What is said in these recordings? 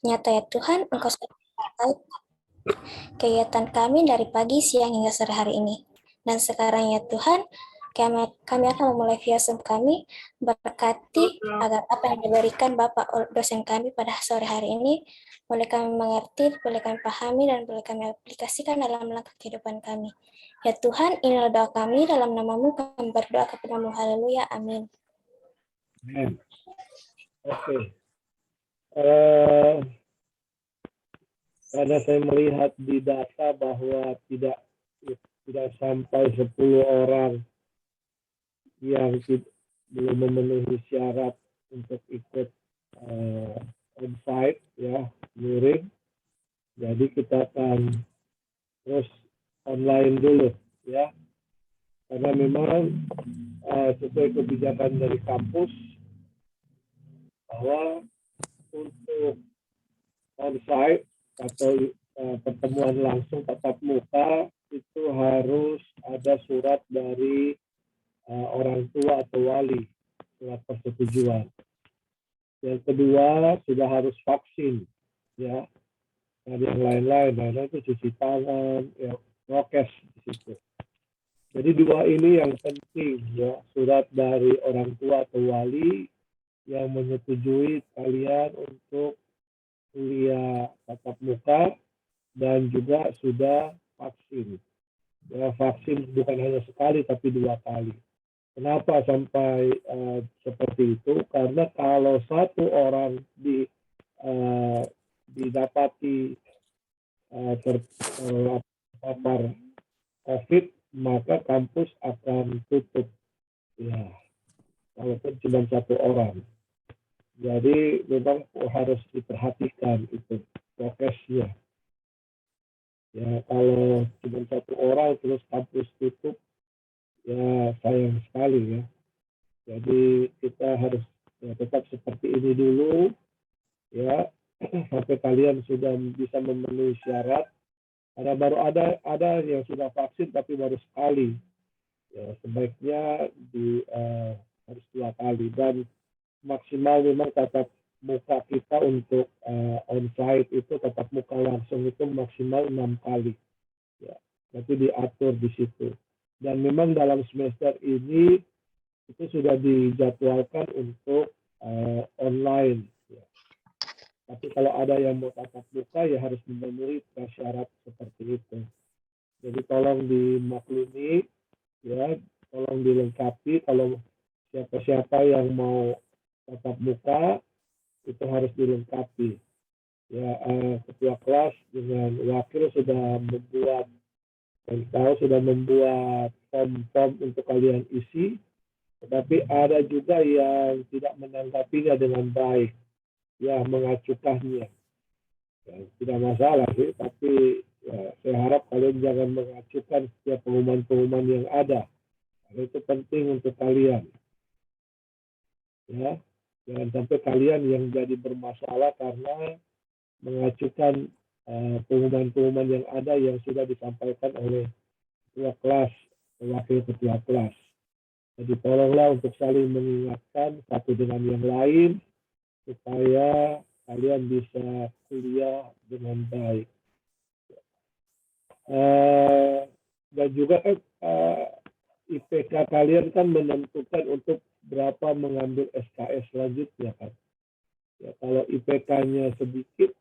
Nyata ya Tuhan, Engkau sudah mengetahui kegiatan kami dari pagi, siang, hingga sore hari ini. Dan sekarang ya Tuhan, kami akan memulai via Zoom kami, berkati agar apa yang diberikan Bapak dosen kami pada sore hari ini, boleh kami mengerti, boleh kami pahami, dan boleh kami aplikasikan dalam langkah kehidupan kami. Ya Tuhan, inilah doa kami, dalam nama-Mu kami berdoa kepada-Mu, haleluya, amin. Amin. Oke. Karena saya melihat di data bahwa tidak sampai 10 orang yang belum memenuhi syarat untuk ikut onsite ya, luring. Jadi kita akan terus online dulu ya. Karena memang sesuai kebijakan dari kampus bahwa untuk onsite atau pertemuan langsung tatap muka itu harus ada surat dari orang tua atau wali, surat persetujuan. Yang kedua sudah harus vaksin, ya. Dan yang lain-lain itu cuci tangan, ya, prokes di situ. Jadi dua ini yang penting, ya, surat dari orang tua atau wali yang menyetujui kalian untuk kuliah tatap muka dan juga sudah vaksin. Ya, vaksin bukan hanya sekali tapi 2 kali. Kenapa sampai seperti itu? Karena kalau satu orang didapati terpapar COVID, maka kampus akan tutup. Ya, walaupun cuma satu orang. Jadi memang harus diperhatikan itu prokesnya. Ya, kalau cuma satu orang terus kampus tutup, ya sayang sekali ya. Jadi kita harus tetap seperti ini dulu, ya, sampai kalian sudah bisa memenuhi syarat. Karena baru ada yang sudah vaksin tapi baru sekali. Ya, sebaiknya harus 2 kali dan maksimal memang tatap muka kita untuk onsite itu tatap muka langsung itu maksimal 6 kali. Ya, nanti diatur di situ. Dan memang dalam semester ini itu sudah dijadwalkan untuk online. Ya. Tapi kalau ada yang mau tatap muka ya harus memenuhi syarat seperti itu. Jadi tolong dimaklumi, ya, tolong dilengkapi kalau siapa-siapa yang mau tatap muka itu harus dilengkapi. Ya, ketua kelas dengan wakil sudah membuat form-form untuk kalian isi, tetapi ada juga yang tidak menanggapinya dengan baik, ya, mengacukannya. Ya, tidak masalah sih, tapi ya, saya harap kalian jangan mengacukan setiap pengumuman-pengumuman yang ada. Karena itu penting untuk kalian. Ya, jangan sampai kalian yang jadi bermasalah karena mengacukan pengumuman-pengumuman yang ada yang sudah disampaikan oleh ketua kelas, wakil ketua kelas. Jadi tolonglah untuk saling mengingatkan satu dengan yang lain supaya kalian bisa kuliah dengan baik. Dan juga IPK kalian kan menentukan untuk berapa mengambil SKS selanjutnya kan. Ya, kalau IPK-nya sedikit,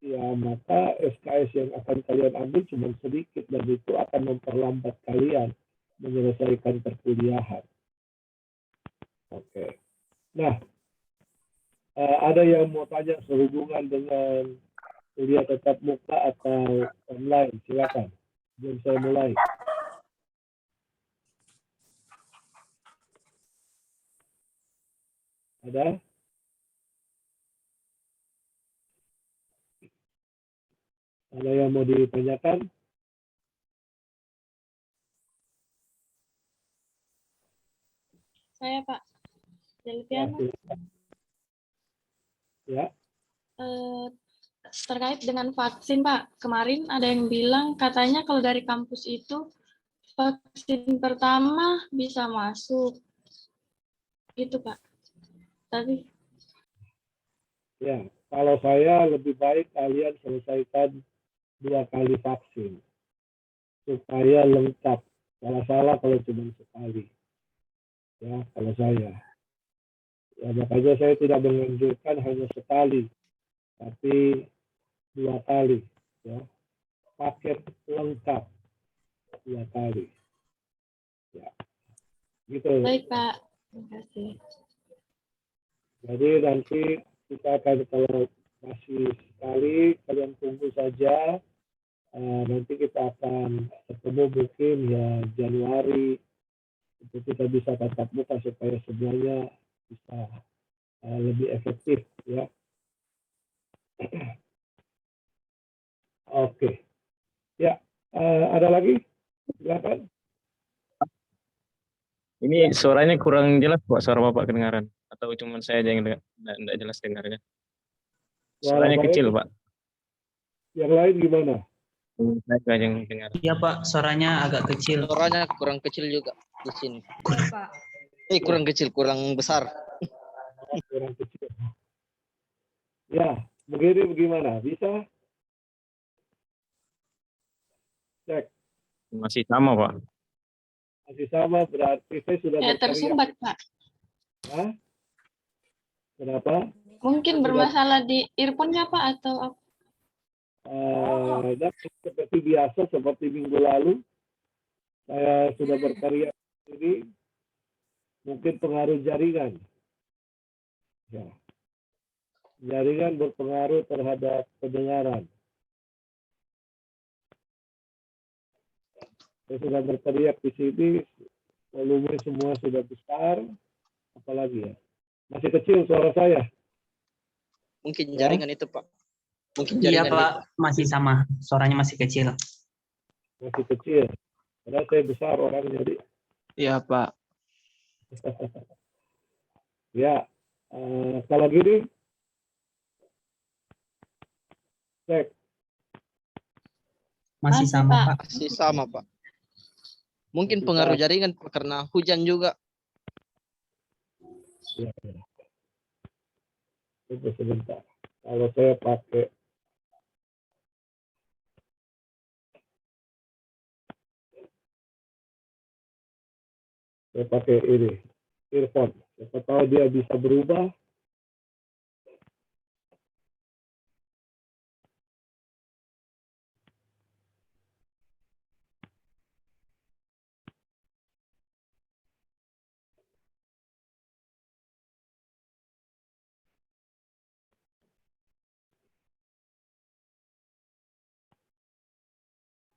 ya maka SKS yang akan kalian ambil cuma sedikit dan itu akan memperlambat kalian menyelesaikan perkuliahan. Oke. Nah, ada yang mau tanya sehubungan dengan kuliah tatap muka atau online? Silakan. Sebelum saya mulai. Ada? Ada yang mau ditanyakan? Saya, Pak. Delviana. Ya. Terkait dengan vaksin, Pak. Kemarin ada yang bilang katanya kalau dari kampus itu vaksin pertama bisa masuk. Gitu, Pak. Tadi. Ya, kalau saya lebih baik kalian selesaikan 2 kali vaksin supaya lengkap. Salah-salah kalau cuma sekali. Ya, kalau saya. Ya, makanya saya tidak menganjurkan hanya sekali, tapi 2 kali. Ya, paket lengkap 2 kali. Ya, gitu. Baik, Pak. Terima kasih. Jadi nanti kita akan, kalau masih sekali, kalian tunggu saja. Nanti kita akan ketemu mungkin ya Januari, itu kita bisa tatap muka supaya semuanya bisa lebih efektif ya. Oke. Ya, ada lagi? Silakan. Ini suaranya kurang jelas, Pak, suara Bapak kedengaran. Atau cuma saya aja yang tidak jelas dengarnya. Suaranya Suara kecil, saya, Pak. yang lain gimana? Saya aja yang dengar. Iya Pak, suaranya agak kecil. Suaranya kurang kecil juga di sini. Pak. Kurang kecil, kurang besar. Kurang kecil. Ya, begini bagaimana? Bisa? Cek. Masih sama, Pak. Masih sama, berarti saya sudah Ya, berkarya. tersumbat, Pak. Hah? Kenapa? Mungkin bermasalah di earphone-nya, Pak, atau apa? Dan seperti biasa, seperti minggu lalu, saya sudah berkarya ini, mungkin pengaruh jaringan. Ya. Jaringan berpengaruh terhadap pendengaran. Saya sudah berteriak di sini, volume semua sudah besar, apalagi ya. Masih kecil suara saya. Mungkin Ya. jaringan itu, Pak. Mungkin Iya jaringan Pak, masih sama. Suaranya masih kecil. Masih kecil. Karena saya besar orang jadi. Iya, Pak. Ya, kalau gini, cek. Masih sama Pak. Pak. Masih sama, Pak. Mungkin Masih pengaruh sama. jaringan karena hujan juga. Ya, ya. Tunggu sebentar. Kalau saya pakai ini, earphone. Siapa tahu dia bisa berubah.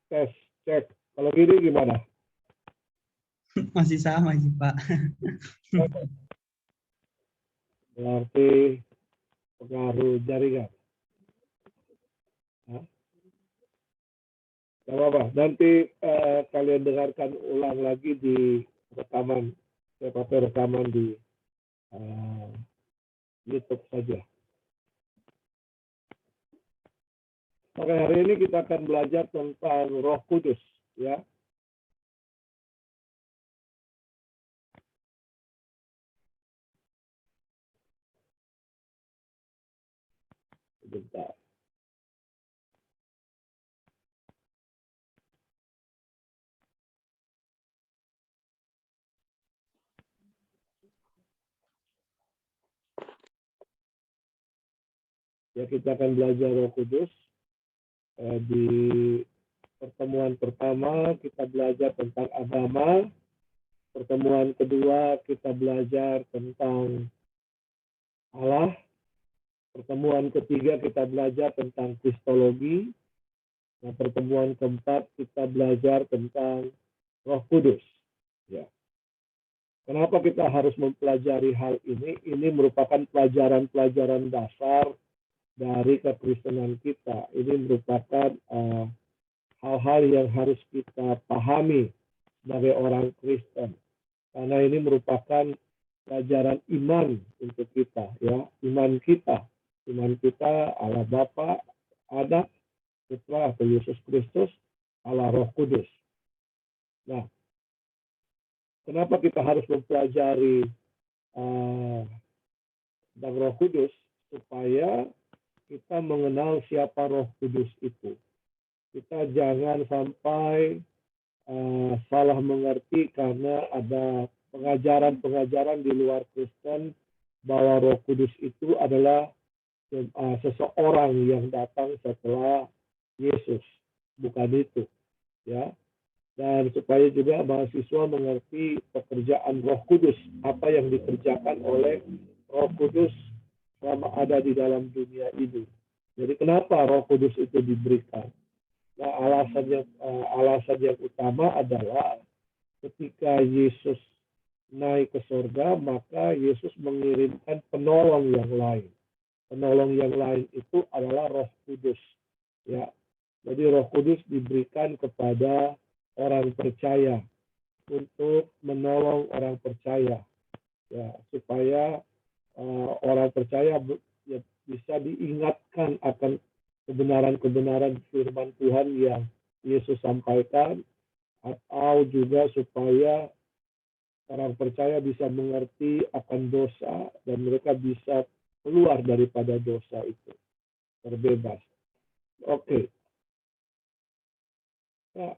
Tes, cek. Kalau gini gimana? Masih sama sih Pak. Berarti pengaruh jaringan. Hah? Gak apa-apa. Nanti kalian dengarkan ulang lagi di rekaman. Saya pakai rekaman di YouTube saja. Oke, hari ini kita akan belajar tentang Roh Kudus, ya. Sebentar. Ya, kita akan belajar Roh Kudus. Di pertemuan pertama kita belajar tentang agama. Pertemuan kedua kita belajar tentang Allah. Pertemuan ketiga kita belajar tentang kristologi. Nah, pertemuan keempat kita belajar tentang Roh Kudus. Ya. Kenapa kita harus mempelajari hal ini? Ini merupakan pelajaran-pelajaran dasar dari kekristenan kita. Ini merupakan hal-hal yang harus kita pahami sebagai orang Kristen. Karena ini merupakan pelajaran iman untuk kita, ya. Iman kita Allah Bapa, Anak, Putra atau Yesus Kristus, Allah Roh Kudus. Nah, kenapa kita harus mempelajari tentang Roh Kudus? Supaya kita mengenal siapa Roh Kudus itu. Kita jangan sampai salah mengerti karena ada pengajaran-pengajaran di luar Kristen bahwa Roh Kudus itu adalah seseorang yang datang setelah Yesus. Bukan itu, ya. Dan supaya juga mahasiswa mengerti pekerjaan Roh Kudus, apa yang dikerjakan oleh Roh Kudus selama ada di dalam dunia ini. Jadi kenapa Roh Kudus itu diberikan? Nah, alasan yang utama adalah ketika Yesus naik ke surga, maka Yesus mengirimkan penolong yang lain. Penolong yang lain itu adalah Roh Kudus. Ya, jadi Roh Kudus diberikan kepada orang percaya untuk menolong orang percaya, ya, supaya orang percaya ya, bisa diingatkan akan kebenaran-kebenaran firman Tuhan yang Yesus sampaikan, atau juga supaya orang percaya bisa mengerti akan dosa dan mereka bisa keluar daripada dosa itu, terbebas. Oke. Nah,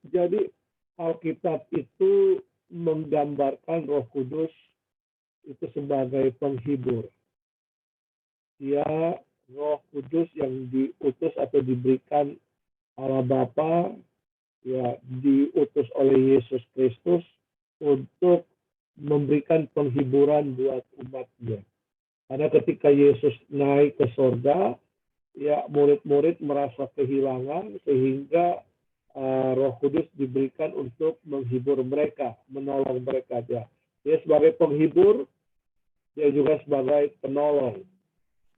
jadi Alkitab itu menggambarkan Roh Kudus itu sebagai penghibur. Dia Roh Kudus yang diutus atau diberikan Allah Bapa, ya, diutus oleh Yesus Kristus untuk memberikan penghiburan buat umatnya. Karena ketika Yesus naik ke surga, ya, murid-murid merasa kehilangan sehingga Roh Kudus diberikan untuk menghibur mereka, menolong mereka. Dia sebagai penghibur, dia juga sebagai penolong.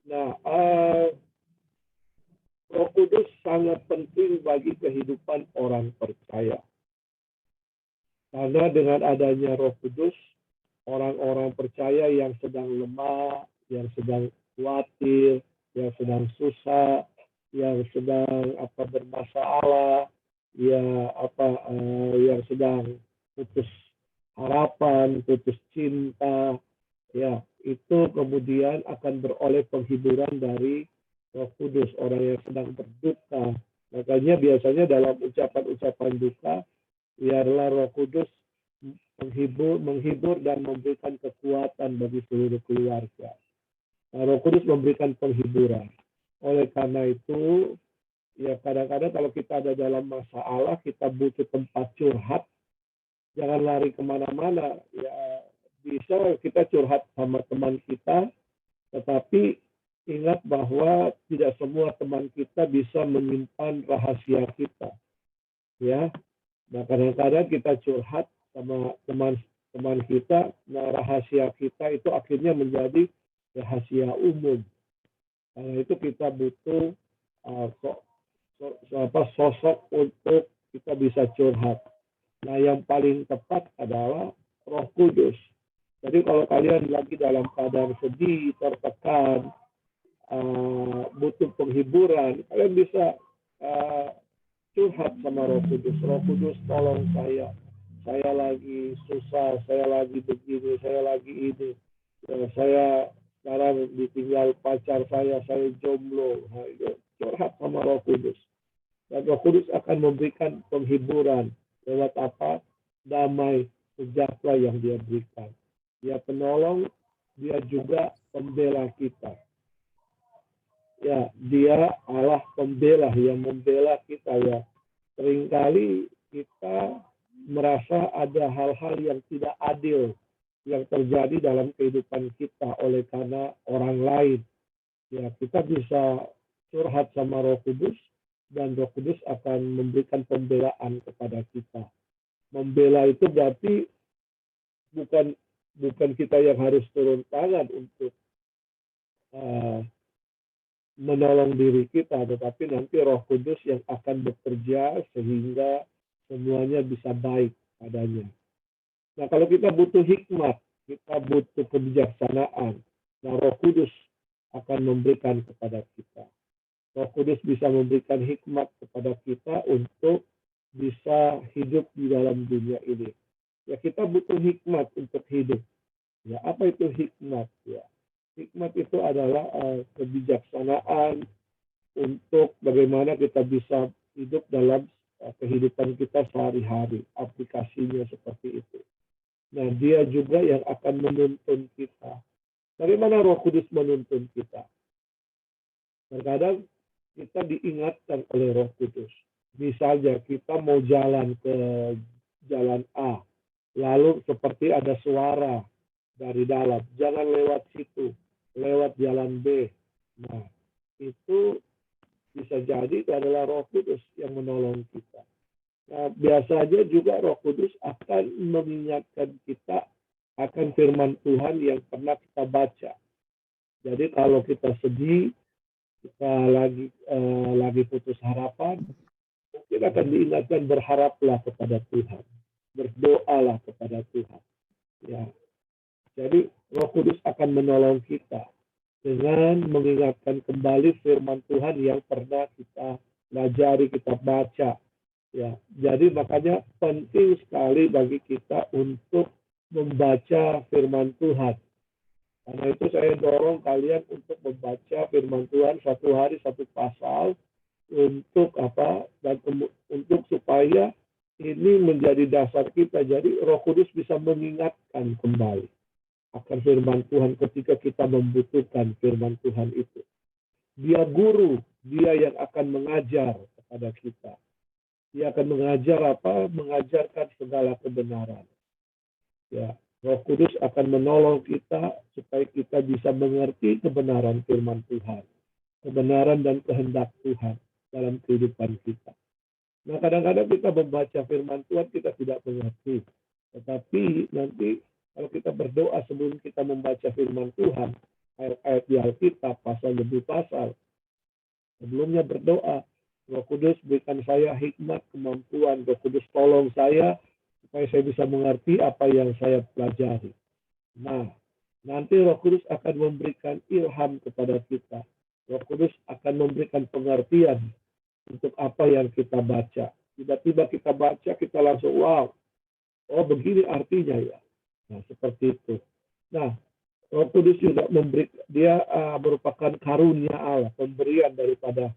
Nah, Roh Kudus sangat penting bagi kehidupan orang percaya. Karena dengan adanya Roh Kudus, orang-orang percaya yang sedang lemah, yang sedang khawatir, yang sedang susah, yang sedang bermasalah, yang sedang putus harapan, putus cinta, ya, itu kemudian akan beroleh penghiburan dari Roh Kudus. Orang yang sedang berduka, makanya biasanya dalam ucapan-ucapan duka, biarlah Roh Kudus menghibur dan memberikan kekuatan bagi seluruh keluarga. Nah, Roh Kudus memberikan penghiburan. Oleh karena itu, ya, kadang-kadang kalau kita ada dalam masalah, kita butuh tempat curhat, jangan lari kemana-mana. Ya, bisa kita curhat sama teman kita, tetapi ingat bahwa tidak semua teman kita bisa menyimpan rahasia kita. Ya, nah kadang-kadang kita curhat sama teman kita, nah rahasia kita itu akhirnya menjadi rahasia umum. Karena itu kita butuh sosok untuk kita bisa curhat. Nah, yang paling tepat adalah Roh Kudus. Jadi kalau kalian lagi dalam keadaan sedih, tertekan, butuh penghiburan, kalian bisa curhat sama Roh Kudus. Roh Kudus, tolong saya lagi susah, saya lagi begini, saya lagi ini, saya sekarang ditinggal pacar saya jomblo. Nah, curhat sama Roh Kudus. Dan Roh Kudus akan memberikan penghiburan lewat apa? Damai sejahtera yang dia berikan. Dia penolong, dia juga pembela kita. Ya, dia Allah pembela yang membela kita, ya. Seringkali kita merasa ada hal-hal yang tidak adil yang terjadi dalam kehidupan kita oleh karena orang lain. Ya, kita bisa curhat sama Roh Kudus dan Roh Kudus akan memberikan pembelaan kepada kita. Membela itu berarti bukan kita yang harus turun tangan untuk menolong diri kita, tetapi nanti Roh Kudus yang akan bekerja sehingga semuanya bisa baik padanya. Nah, kalau kita butuh hikmat, kita butuh kebijaksanaan, nah Roh Kudus akan memberikan kepada kita. Roh Kudus bisa memberikan hikmat kepada kita untuk bisa hidup di dalam dunia ini. Ya, kita butuh hikmat untuk hidup. Ya, apa itu hikmat? Ya, Hikmat itu adalah kebijaksanaan untuk bagaimana kita bisa hidup dalam kehidupan kita sehari-hari. Aplikasinya seperti itu. Nah, dia juga yang akan menuntun kita. Bagaimana Roh Kudus menuntun kita? Terkadang kita diingatkan oleh Roh Kudus. Misalnya kita mau jalan ke jalan A, lalu seperti ada suara dari dalam, jangan lewat situ, lewat jalan B. Nah, itu bisa jadi itu adalah Roh Kudus yang menolong kita. Nah, biasanya juga Roh Kudus akan mengingatkan kita akan firman Tuhan yang pernah kita baca. Jadi kalau kita sedih, kita lagi putus harapan, mungkin akan diingatkan berharaplah kepada Tuhan, berdoalah kepada Tuhan. Ya, jadi Roh Kudus akan menolong kita dengan mengingatkan kembali firman Tuhan yang pernah kita pelajari, kita baca. Ya, jadi makanya penting sekali bagi kita untuk membaca firman Tuhan. Karena itu saya dorong kalian untuk membaca firman Tuhan satu hari satu pasal untuk apa? Dan untuk supaya ini menjadi dasar kita. Jadi Roh Kudus bisa mengingatkan kembali akan firman Tuhan ketika kita membutuhkan firman Tuhan itu. Dia guru, dia yang akan mengajar kepada kita. Dia akan mengajar apa? Mengajarkan segala kebenaran. Ya, Roh Kudus akan menolong kita supaya kita bisa mengerti kebenaran firman Tuhan, kebenaran dan kehendak Tuhan dalam kehidupan kita. Nah, kadang-kadang kita membaca firman Tuhan kita tidak mengerti. Tetapi nanti kalau kita berdoa sebelum kita membaca firman Tuhan, ayat-ayat di Alkitab, pasal demi pasal, sebelumnya berdoa, Roh Kudus berikan saya hikmat, kemampuan. Roh Kudus tolong saya supaya saya bisa mengerti apa yang saya pelajari. Nah, nanti Roh Kudus akan memberikan ilham kepada kita. Roh Kudus akan memberikan pengertian untuk apa yang kita baca. Tiba-tiba kita baca, kita langsung, wow, oh begini artinya ya. Nah, seperti itu. Nah, Roh Kudus juga dia merupakan karunia Allah, pemberian daripada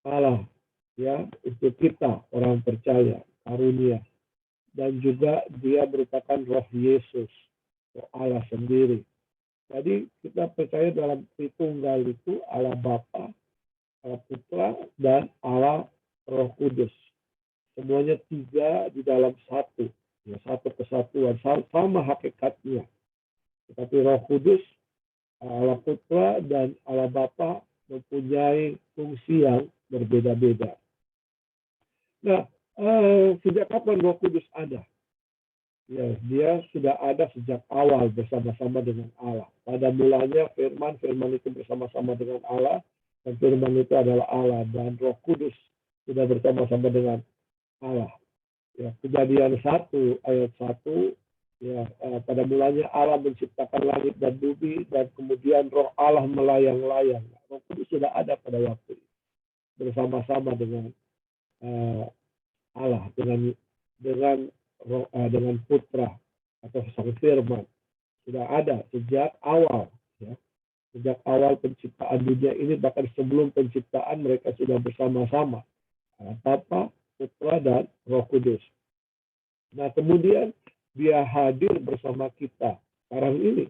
Allah, ya, untuk kita orang percaya, karunia. Dan juga dia merupakan Roh Yesus, Roh Allah sendiri. Jadi kita percaya dalam Tritunggal itu Allah Bapa, Allah Putra, dan Allah Roh Kudus. Semuanya tiga di dalam satu, ya, satu kesatuan, sama hakikatnya. Tetapi Roh Kudus, Allah Putra, dan Allah Bapa mempunyai fungsi yang berbeda-beda. Nah, sejak kapan Roh Kudus ada? Ya, dia sudah ada sejak awal bersama-sama dengan Allah. Pada mulanya firman itu bersama-sama dengan Allah, dan firman itu adalah Allah, dan Roh Kudus sudah bersama-sama dengan Allah. Ya, Kejadian 1 ayat 1, ya, pada mulanya Allah menciptakan langit dan bumi, dan kemudian Roh Allah melayang-layang. Roh Kudus sudah ada pada waktu itu, bersama-sama dengan Allah, dengan Putra atau Sang Firman. Sudah ada sejak awal, ya. Sejak awal penciptaan dunia ini, bahkan sebelum penciptaan mereka sudah bersama-sama, Bapa, Putra, dan Roh Kudus. Nah, kemudian dia hadir bersama kita sekarang ini.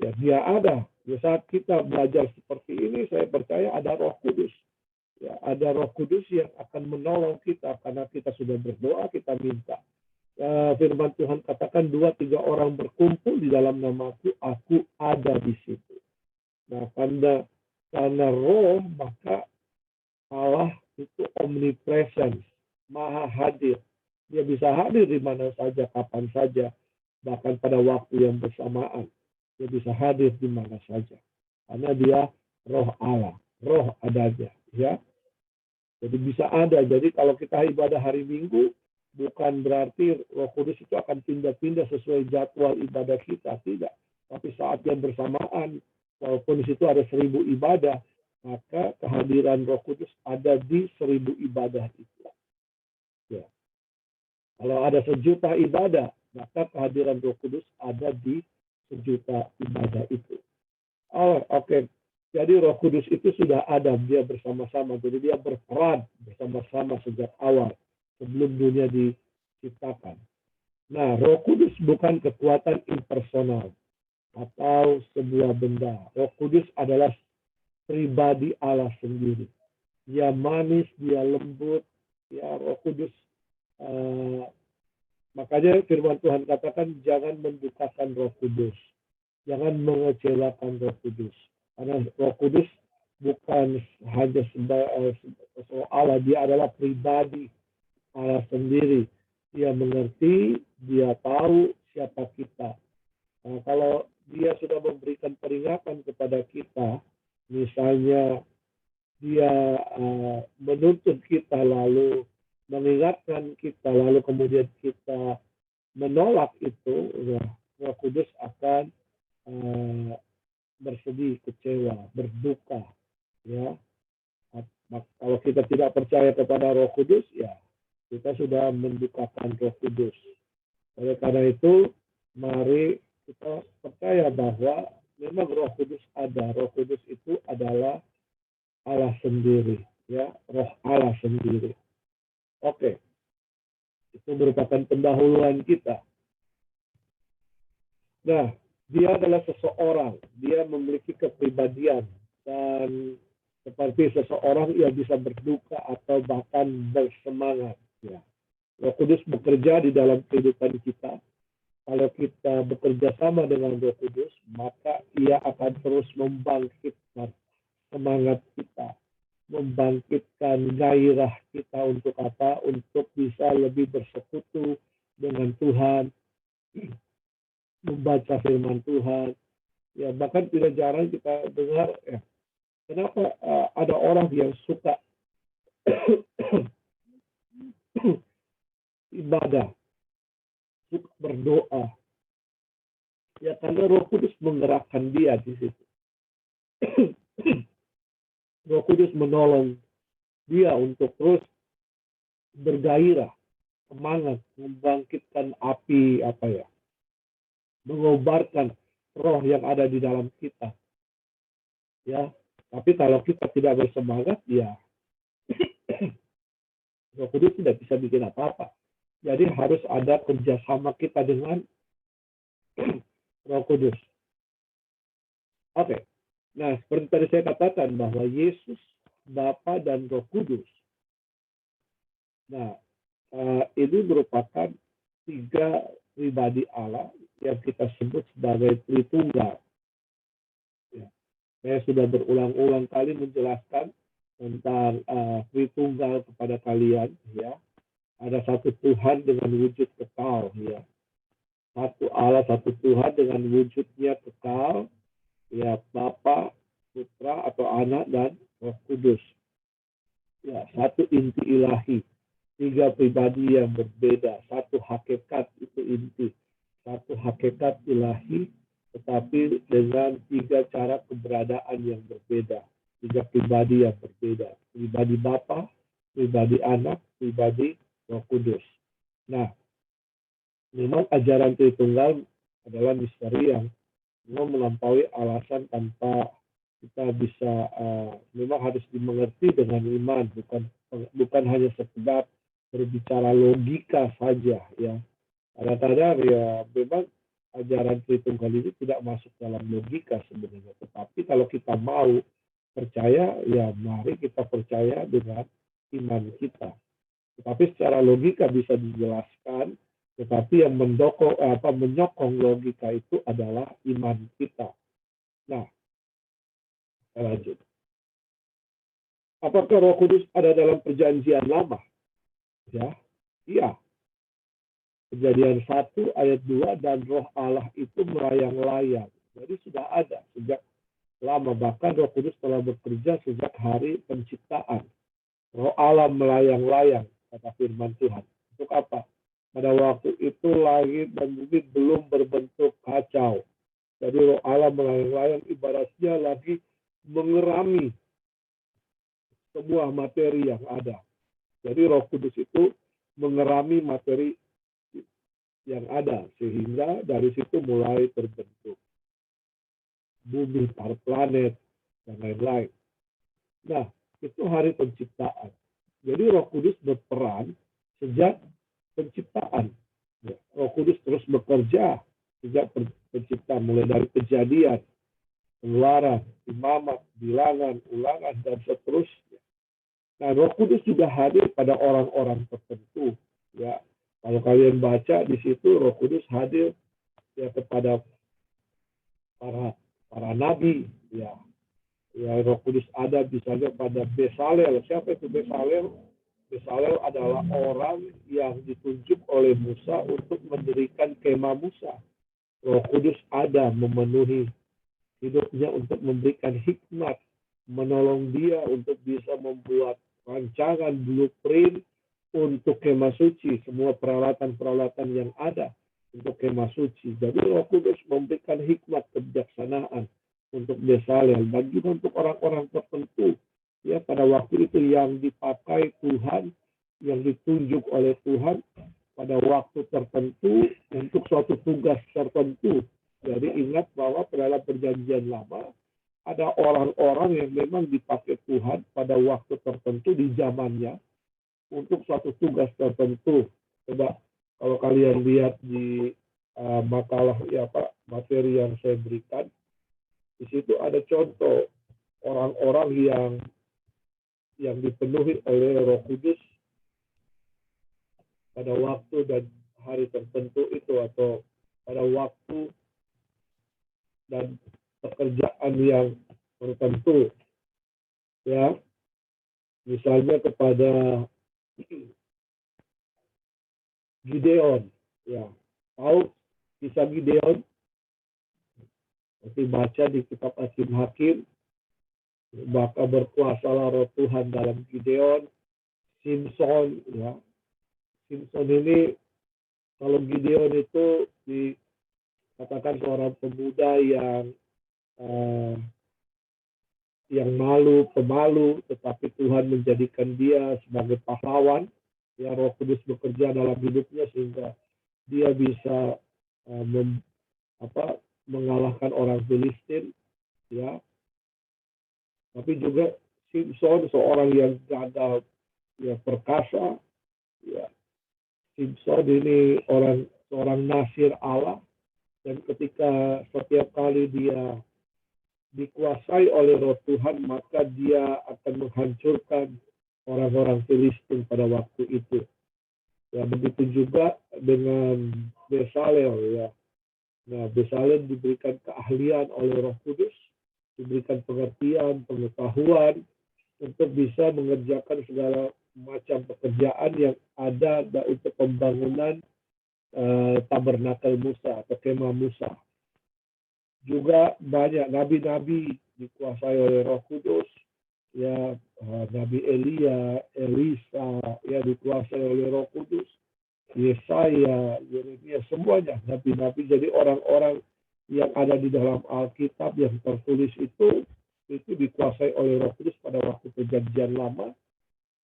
Ya, dia ada. Di saat kita belajar seperti ini, saya percaya ada Roh Kudus. Ya, ada Roh Kudus yang akan menolong kita karena kita sudah berdoa, kita minta. Firman Tuhan katakan 2-3 orang berkumpul di dalam namaku, aku ada di situ. Nah, karena Roh, maka Allah itu omnipresence, maha hadir. Dia bisa hadir di mana saja, kapan saja, bahkan pada waktu yang bersamaan. Dia bisa hadir di mana saja. Karena dia Roh Allah, Roh adanya, ya. Jadi bisa ada. Jadi kalau kita ibadah hari Minggu, bukan berarti Roh Kudus itu akan pindah-pindah sesuai jadwal ibadah kita, tidak. Tapi saat yang bersamaan, walaupun di situ ada 1000 ibadah, maka kehadiran Roh Kudus ada di 1000 ibadah itu. Ya. Kalau ada 1.000.000 ibadah, maka kehadiran Roh Kudus ada di 1.000.000 ibadah itu. Oh, oke. Jadi Roh Kudus itu sudah ada, dia bersama-sama. Jadi dia berperan bersama-sama sejak awal, sebelum dunia diciptakan. Nah, Roh Kudus bukan kekuatan impersonal atau sebuah benda. Roh Kudus adalah pribadi Allah sendiri. Dia manis, dia lembut, ya Roh Kudus. Makanya firman Tuhan katakan jangan mendukakan Roh Kudus. Jangan mengecewakan Roh Kudus. Karena Roh Kudus bukan hanya sebuah Allah, dia adalah pribadi Allah sendiri. Dia mengerti, dia tahu siapa kita. Nah, kalau dia sudah memberikan peringatan kepada kita, misalnya dia menuntut kita lalu mengingatkan kita, lalu kemudian kita menolak itu, ya, Roh Kudus akan bersedih, kecewa, berduka. Ya, kalau kita tidak percaya kepada Roh Kudus, ya kita sudah mendukakan Roh Kudus. Oleh karena itu, mari kita percaya bahwa memang Roh Kudus ada. Roh Kudus itu adalah Allah sendiri, ya, Roh Allah sendiri. Oke, itu merupakan pendahuluan kita. Nah, dia adalah seseorang, dia memiliki kepribadian dan seperti seseorang yang bisa berduka atau bahkan bersemangat. Ya. Roh Kudus bekerja di dalam kehidupan kita. Kalau kita bekerja sama dengan Roh Kudus, maka ia akan terus membangkitkan semangat kita, membangkitkan gairah kita untuk apa? Untuk bisa lebih bersekutu dengan Tuhan, membaca firman Tuhan. Ya, bahkan tidak jarang kita dengar, ya, kenapa ada orang yang suka ibadah, suka berdoa. Ya, karena Roh Kudus menggerakkan dia di situ. Roh Kudus menolong dia untuk terus bergairah, semangat, membangkitkan api, mengobarkan roh yang ada di dalam kita. Ya, tapi kalau kita tidak bersemangat, ya Roh Kudus tidak bisa bikin apa-apa. Jadi harus ada kerjasama kita dengan Roh Kudus. Oke. Nah, seperti tadi saya katakan bahwa Yesus, Bapa dan Roh Kudus. Nah, ini merupakan 3 pribadi Allah yang kita sebut sebagai Tritunggal. Ya. Saya sudah berulang-ulang kali menjelaskan tentang Tritunggal kepada kalian. Ya, ada satu Tuhan dengan wujud kekal. Ya, satu Allah, satu Tuhan dengan wujudnya kekal. Ya, Bapa, Putra atau Anak dan Roh Kudus. Ya, satu inti ilahi, 3 pribadi yang berbeda, satu hakikat itu inti, satu hakikat ilahi, tetapi dengan 3 cara keberadaan yang berbeda, 3 pribadi yang berbeda, pribadi Bapa, pribadi Anak, pribadi Roh Kudus. Nah, memang ajaran Tritunggal adalah misteri yang memang melampaui alasan tanpa kita bisa, memang harus dimengerti dengan iman, bukan hanya sekedar berbicara logika saja, ya. Kadang-kadang ya memang ajaran Tritunggal ini tidak masuk dalam logika sebenarnya, tetapi kalau kita mau percaya, ya mari kita percaya dengan iman kita. Tetapi secara logika bisa dijelaskan, tetapi yang menyokong logika itu adalah iman kita. Nah, kita lanjut. Apakah Roh Kudus ada dalam Perjanjian Lama? Ya, iya. Kejadian 1 ayat 2, dan Roh Allah itu melayang-layang. Jadi sudah ada sejak lama, bahkan Roh Kudus telah bekerja sejak hari penciptaan. Roh Allah melayang-layang, kata firman Tuhan. Untuk apa? Pada waktu itu langit dan bumi belum berbentuk kacau. Jadi Roh Allah melayang-layang ibaratnya lagi mengerami semua materi yang ada. Jadi Roh Kudus itu mengerami materi yang ada, sehingga dari situ mulai terbentuk. bumi, para planet, dan lain-lain. Nah, itu hari penciptaan. Jadi Roh Kudus berperan sejak penciptaan. Ya, Roh Kudus terus bekerja sejak penciptaan, mulai dari Kejadian, Keluaran, Imamat, Bilangan, Ulangan, dan seterusnya. Nah, Roh Kudus juga hadir pada orang-orang tertentu. Ya, kalau kalian baca di situ, Roh Kudus hadir ya kepada para nabi. Ya, Roh Kudus ada misalnya pada Besalel. Siapa itu Besalel? Besalel adalah orang yang ditunjuk oleh Musa untuk mendirikan kemah Musa. Roh Kudus ada memenuhi hidupnya untuk memberikan hikmat, menolong dia untuk bisa membuat rancangan blueprint untuk kemah suci, semua peralatan-peralatan yang ada untuk kemah suci. Jadi Roh Kudus memberikan hikmat kebijaksanaan untuk Besalel dan juga untuk orang-orang tertentu ya pada waktu itu yang dipakai Tuhan, yang ditunjuk oleh Tuhan pada waktu tertentu untuk suatu tugas tertentu. Jadi ingat bahwa dalam perjanjian lama ada orang-orang yang memang dipakai Tuhan pada waktu tertentu di zamannya untuk suatu tugas tertentu. Coba kalau kalian lihat di makalah ya Pak, materi yang saya berikan, di situ ada contoh orang-orang yang dipenuhi oleh Roh Kudus pada waktu dan hari tertentu itu, atau pada waktu dan pekerjaan yang tertentu. Ya, misalnya kepada Gideon, ya, tahu kisah Gideon? Nanti baca di kitab Hakim-Hakim, maka berkuasalah Roh Tuhan dalam Gideon. Simpson, ya, Simpson ini, kalau Gideon itu dikatakan seorang pemuda yang pemalu, tetapi Tuhan menjadikan dia sebagai pahlawan. Ya, Roh Kudus bekerja dalam hidupnya sehingga dia bisa mengalahkan orang Filistin, ya. Tapi juga Simpson seorang yang gagal, ya, perkasa, ya. Simpson ini seorang nasir Allah, dan ketika setiap kali dia dikuasai oleh Roh Tuhan, maka dia akan menghancurkan orang-orang Filistin pada waktu itu. Ya, begitu juga dengan Besalel, ya. Nah, Besalel diberikan keahlian oleh Roh Kudus, diberikan pengertian, pengetahuan untuk bisa mengerjakan segala macam pekerjaan yang ada untuk pembangunan tabernakel Musa atau kemah Musa. Juga banyak nabi-nabi dikuasai oleh Roh Kudus, ya, Nabi Elia, Elisa, ya, dikuasai oleh Roh Kudus, Yesaya, Yeremia, semuanya nabi-nabi. Jadi orang-orang yang ada di dalam Alkitab yang tertulis itu dikuasai oleh Roh Kudus pada waktu perjanjian lama,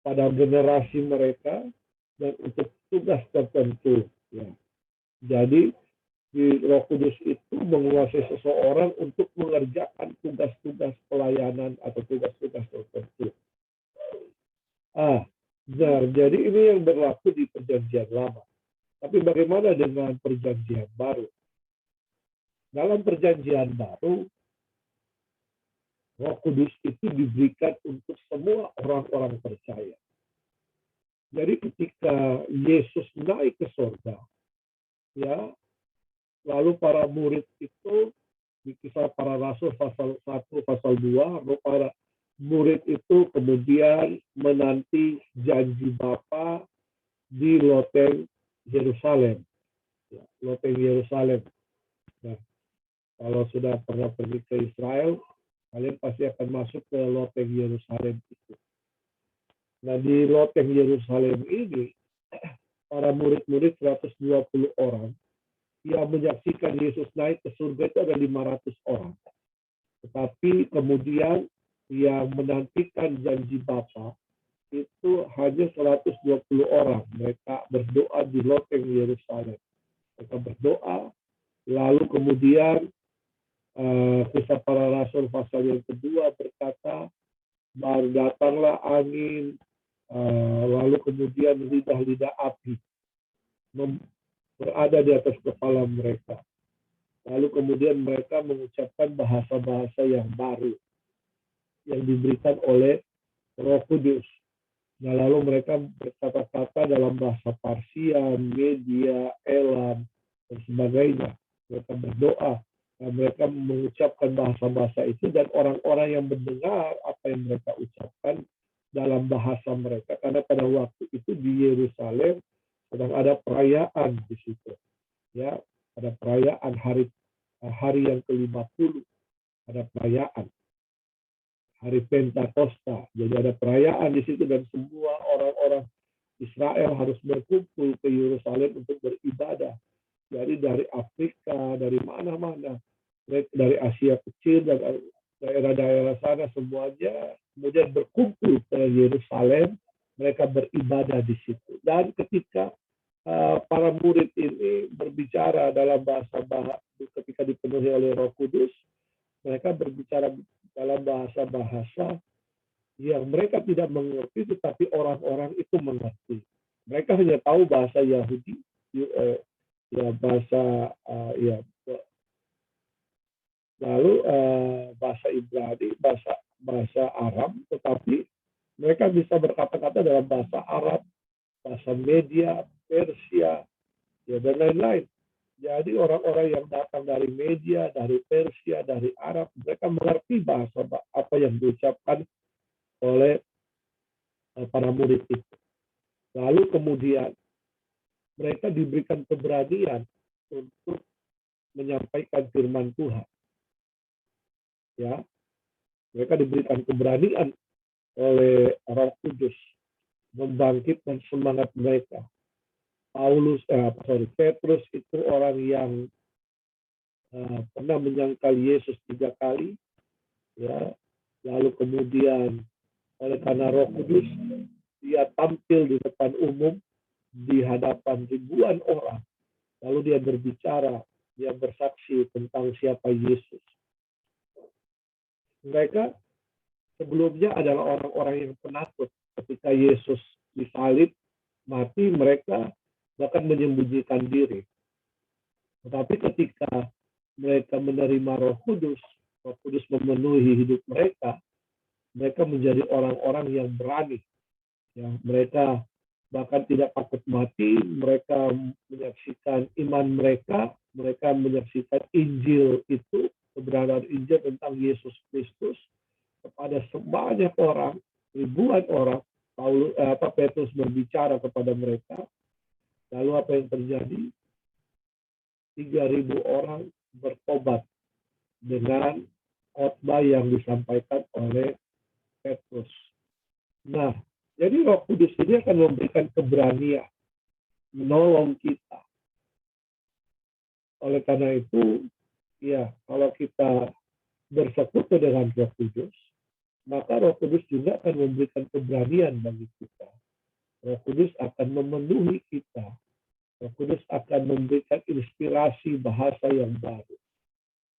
pada generasi mereka, dan untuk tugas tertentu. Ya. Jadi Roh Kudus itu menguasai seseorang untuk mengerjakan tugas-tugas pelayanan atau tugas-tugas tertentu. Nah, jadi ini yang berlaku di perjanjian lama. Tapi bagaimana dengan perjanjian baru? Dalam perjanjian baru, Roh Kudus itu diberikan untuk semua orang-orang percaya. Jadi ketika Yesus naik ke surga, ya, lalu para murid itu di Kisah Para Rasul pasal 1, pasal 2, para murid itu kemudian menanti janji Bapa di loteng Yerusalem. Ya, loteng Yerusalem. Nah, kalau sudah pernah pergi ke Israel, kalian pasti akan masuk ke loteng Yerusalem itu. Nah, di loteng Yerusalem ini, para murid-murid 120 orang yang menyaksikan Yesus naik ke surga itu ada 500 orang. Tetapi kemudian yang menantikan janji Bapa itu hanya 120 orang. Mereka berdoa di loteng Yerusalem. Mereka berdoa, lalu kemudian Kisah Para Rasul pasal yang kedua berkata, baru datanglah angin, lalu kemudian lidah-lidah api berada di atas kepala mereka. Lalu kemudian mereka mengucapkan bahasa-bahasa yang baru yang diberikan oleh Roh Kudus. Nah, lalu mereka berkata-kata dalam bahasa Parsian, Media, Elam, dan sebagainya. Mereka berdoa, dan mereka mengucapkan bahasa-bahasa itu, dan orang-orang yang mendengar apa yang mereka ucapkan dalam bahasa mereka, karena pada waktu itu di Yerusalem sedang ada perayaan di situ. Ya, ada perayaan hari yang ke-50, ada perayaan hari Pentakosta. Jadi ada perayaan di situ dan semua orang-orang Israel harus berkumpul ke Yerusalem untuk beribadah. Jadi dari Afrika, dari mana-mana, dari Asia Kecil dan daerah-daerah sana semuanya kemudian berkumpul ke Yerusalem, mereka beribadah di situ. Dan ketika para murid ini berbicara dalam bahasa ketika dipenuhi oleh Roh Kudus, mereka berbicara dalam bahasa-bahasa yang mereka tidak mengerti, tetapi orang-orang itu mengerti. Mereka hanya tahu bahasa Yahudi, bahasa lalu bahasa Ibrani, bahasa Arab, tetapi mereka bisa berkata-kata dalam bahasa Arab, bahasa Media, Persia, ya dan lain-lain. Jadi orang-orang yang datang dari Media, dari Persia, dari Arab, mereka mengerti bahasa apa yang diucapkan oleh para murid itu. Lalu kemudian mereka diberikan keberanian untuk menyampaikan firman Tuhan. Ya, mereka diberikan keberanian oleh Roh Kudus membangkitkan semangat mereka. Petrus itu orang yang pernah menyangkal Yesus 3 kali, ya. Lalu kemudian oleh karena Roh Kudus dia tampil di depan umum di hadapan ribuan orang. Lalu dia berbicara, dia bersaksi tentang siapa Yesus. Mereka sebelumnya adalah orang-orang yang penakut. Ketika Yesus disalib, mati, mereka bahkan menyembunyikan diri. Tetapi ketika mereka menerima Roh Kudus memenuhi hidup mereka, mereka menjadi orang-orang yang berani. Ya, mereka bahkan tidak takut mati, mereka menyaksikan iman mereka menyaksikan Injil itu, keberadaan Injil tentang Yesus Kristus kepada sebanyak orang, ribuan orang. Petrus berbicara kepada mereka. Lalu apa yang terjadi? 3.000 orang bertobat dengan khotbah yang disampaikan oleh Petrus. Nah, jadi Roh Kudus ini akan memberikan keberanian, menolong kita. Oleh karena itu, ya, kalau kita bersekutu dengan Roh Kudus, maka Roh Kudus juga akan memberikan keberanian bagi kita. Roh Kudus akan memenuhi kita. Roh Kudus akan memberikan inspirasi bahasa yang baru.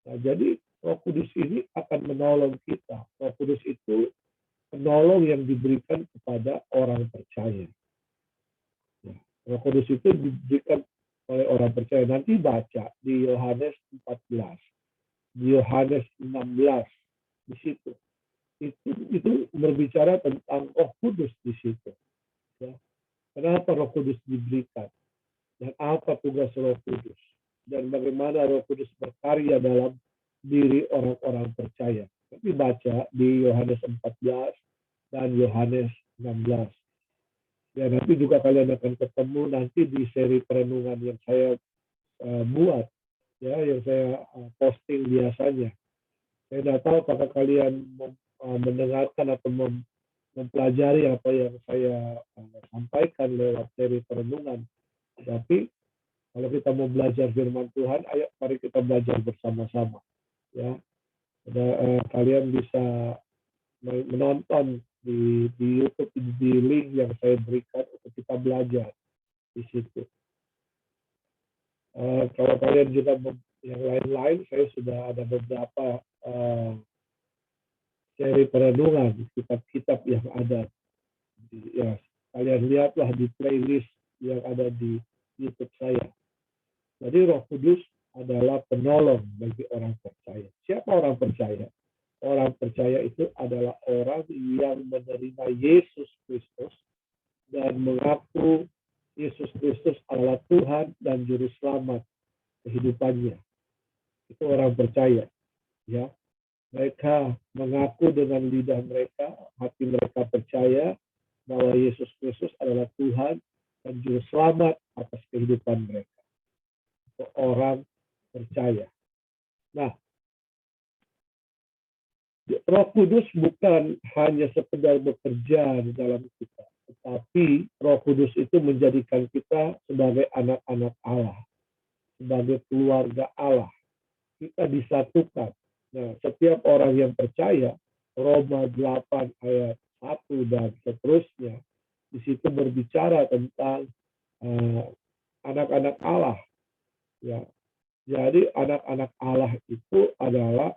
Nah, jadi Roh Kudus ini akan menolong kita. Roh Kudus itu penolong yang diberikan kepada orang percaya. Nah, Roh Kudus itu diberikan oleh orang percaya. Nanti baca di Yohanes 14, di Yohanes 16, di situ. Itu berbicara tentang Roh Kudus di situ. Ya. Kenapa Roh Kudus diberikan? Dan apa tugas Roh Kudus? Dan bagaimana Roh Kudus berkarya dalam diri orang-orang percaya? Tapi baca di Yohanes 14 dan Yohanes 16. Ya, nanti juga kalian akan ketemu nanti di seri perenungan yang saya buat, ya, yang saya posting biasanya. Saya tidak tahu apakah kalian mendengarkan atau mempelajari apa yang saya sampaikan lewat seri perenungan. Tapi kalau kita mau belajar firman Tuhan, ayo mari kita belajar bersama-sama. Ya, kalian bisa menonton di YouTube di link yang saya berikan untuk kita belajar di situ. Kalau kalian juga yang lain-lain, saya sudah ada beberapa seri perenungan kitab-kitab yang ada. Ya, kalian lihatlah di playlist yang ada di YouTube saya. Jadi Roh Kudus adalah penolong bagi orang percaya. Siapa orang percaya? Orang percaya itu adalah orang yang menerima Yesus Kristus dan mengaku Yesus Kristus adalah Tuhan dan Juru Selamat kehidupannya. Itu orang percaya. Ya, mereka mengaku dengan lidah mereka, hati mereka percaya bahwa Yesus Kristus adalah Tuhan dan Juru Selamat atas kehidupan mereka. Itu orang percaya. Nah, Roh Kudus bukan hanya sekedar bekerja di dalam kita, tetapi Roh Kudus itu menjadikan kita sebagai anak-anak Allah, sebagai keluarga Allah. Kita disatukan. Nah, setiap orang yang percaya, Roma 8 ayat 1 dan seterusnya, di situ berbicara tentang anak-anak Allah. Ya. Jadi anak-anak Allah itu adalah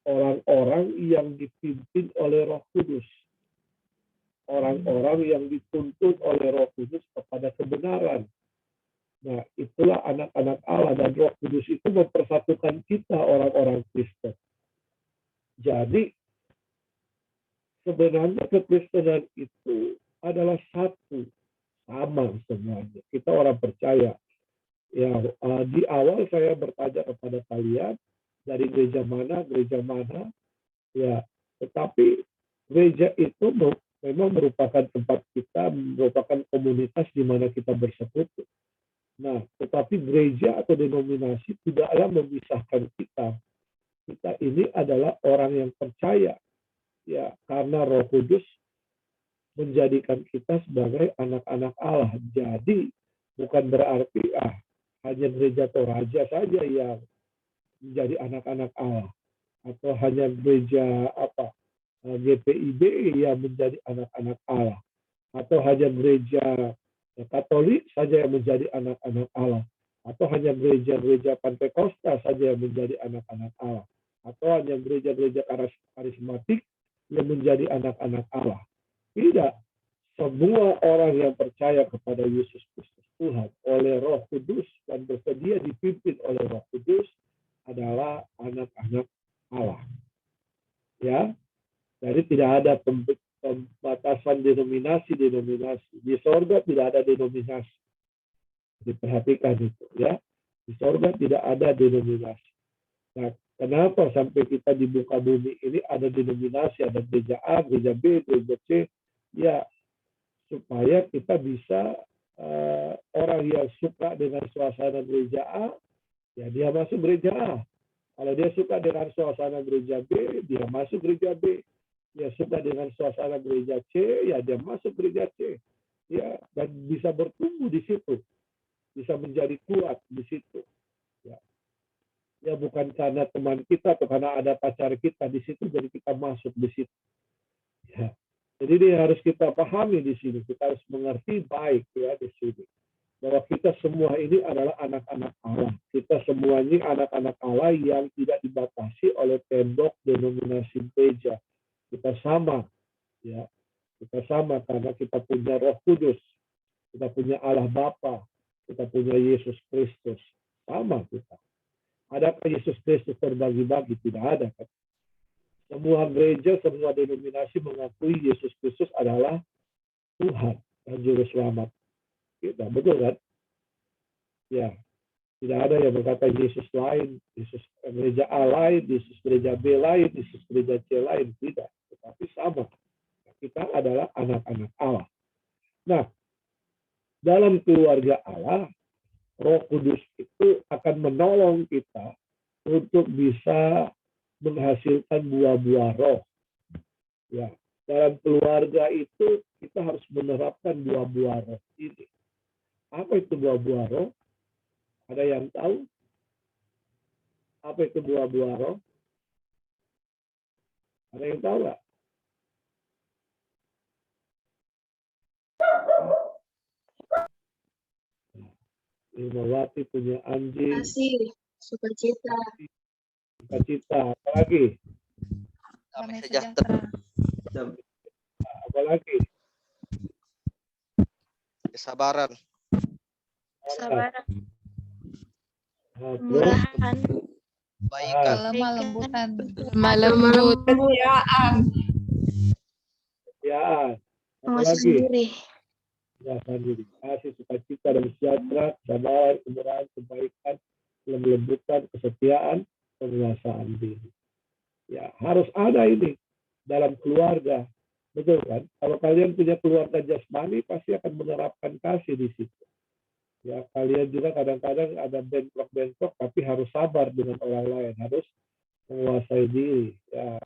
orang-orang yang dipimpin oleh Roh Kudus. Orang-orang yang dituntun oleh Roh Kudus kepada kebenaran. Nah, itulah anak-anak Allah, dan Roh Kudus itu mempersatukan kita orang-orang Kristen. Jadi, sebenarnya kekristenan itu adalah satu, sama semuanya. Kita orang percaya. Ya, di awal saya bertanya kepada kalian, dari gereja mana, ya, tetapi gereja itu memang merupakan tempat kita, merupakan komunitas di mana kita bersekutu. Nah, tetapi gereja atau denominasi tidaklah memisahkan kita. Kita ini adalah orang yang percaya, ya, karena Roh Kudus menjadikan kita sebagai anak-anak Allah. Jadi bukan berarti hanya gereja Toraja saja yang menjadi anak-anak Allah, atau hanya gereja GPIB yang menjadi anak-anak Allah, atau hanya gereja Katolik saja yang menjadi anak-anak Allah, atau hanya gereja-gereja Pentakosta saja yang menjadi anak-anak Allah, atau hanya gereja-gereja karismatik yang menjadi anak-anak Allah. Tidak. Semua orang yang percaya kepada Yesus Kristus Tuhan oleh Roh Kudus dan bersedia dipimpin oleh Roh Kudus adalah anak-anak Allah. Ya, jadi tidak ada pembatasan denominasi. Di sorga tidak ada denominasi. Diperhatikan itu, ya. Di sorga tidak ada denominasi. Nah, kenapa sampai kita di muka bumi ini ada denominasi, ada gereja A, gereja B, gereja C? Ya, supaya kita bisa orang yang suka dengan suasana gereja A, ya dia masuk gereja A. Kalau dia suka dengan suasana gereja B, dia masuk gereja B. Dia suka dengan suasana gereja C, ya dia masuk gereja C. Ya, dan bisa bertumbuh di situ. Bisa menjadi kuat di situ. Ya. Ya, bukan karena teman kita atau karena ada pacar kita di situ, jadi kita masuk di situ. Ya. Jadi ini harus kita pahami di sini. Kita harus mengerti baik, ya, di sini. Bahwa kita semua ini adalah anak-anak Allah. Kita semua ini anak-anak Allah yang tidak dibatasi oleh tembok denominasi gereja. Kita sama, ya. Kita sama karena kita punya Roh Kudus. Kita punya Allah Bapa. Kita punya Yesus Kristus. Sama kita. Adakah Yesus Kristus terbagi-bagi? Tidak ada, kan? Semua gereja, semua denominasi mengakui Yesus Kristus adalah Tuhan dan Juru Selamat. Kita, betul kan? Ya, tidak ada yang berkata Yesus lain, Yesus gereja A lain, Yesus gereja B lain, Yesus gereja C lain. Tidak, tetapi sama. Kita adalah anak-anak Allah. Nah, dalam keluarga Allah, Roh Kudus itu akan menolong kita untuk bisa menghasilkan buah-buah roh. Ya, dalam keluarga itu kita harus menerapkan buah-buah roh ini. Apa itu buah-buah roh? Ada yang tahu? Apa itu buah-buah roh? Ada yang tahu nggak? Himawati punya anjing, Kasih, sukacita, sukacita. Apalagi? Damai sejahtera. Apalagi? Kesabaran. Sabaran, Nah, terus kemurahan, Kebaikan. Lemah lembutan. kesetiaan, ya. masih Apalagi? sendiri, Menyerahkan diri. Kasih, sukacita, dan sejahtera, kesabaran, kemurahan, kebaikan, kelembutan, kesetiaan, penguasaan diri. Ya, harus ada ini dalam keluarga. Betul kan? Kalau kalian punya keluarga jasmani, pasti akan menerapkan kasih di situ. Ya, kalian juga kadang-kadang ada bentrok-bentrok, tapi harus sabar dengan orang lain, harus menguasai diri. Ya,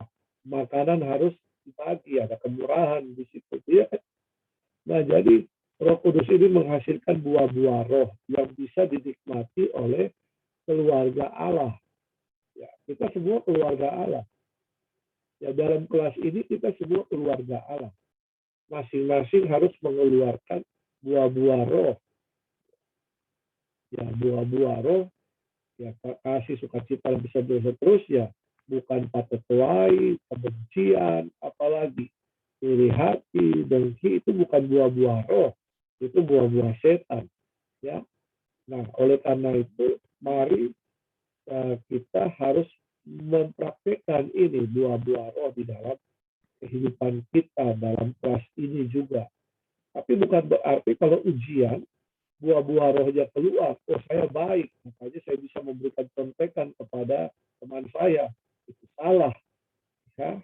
makanan harus dibagi, ada kemurahan di situ. Ya. Nah, jadi Roh Kudus ini menghasilkan buah-buah roh yang bisa dinikmati oleh keluarga Allah. Ya, kita semua keluarga Allah. Ya, dalam kelas ini kita semua keluarga Allah. Masing-masing harus mengeluarkan buah-buah roh. Ya, buah-buah roh, ya kasih, sukacita, bisa terus ya. Bukan patetuai, kebencian, apalagi iri hati, dengki, itu bukan buah-buah roh. Itu buah-buah setan. Ya. Nah, oleh karena itu, mari kita harus mempraktikkan ini buah-buah roh di dalam kehidupan kita dalam kelas ini juga. Tapi bukan berarti kalau ujian, buah-buah rohnya keluar, oh saya baik, makanya saya bisa memberikan contekan kepada teman saya. Itu salah. Ya.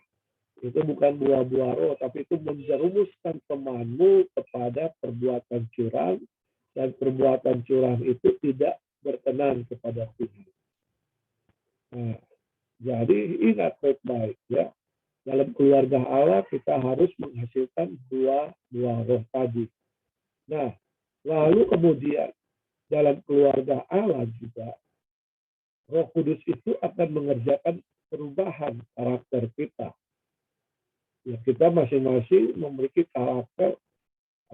Itu bukan buah-buah roh, tapi itu menjerumuskan temanmu kepada perbuatan curang, dan perbuatan curang itu tidak berkenan kepada Tuhan. Nah, jadi ingat baik-baik ya, dalam keluarga Allah kita harus menghasilkan buah-buah roh tadi. Nah, lalu kemudian dalam keluarga Allah juga Roh Kudus itu akan mengerjakan perubahan karakter kita. Ya, kita masing-masing memiliki karakter,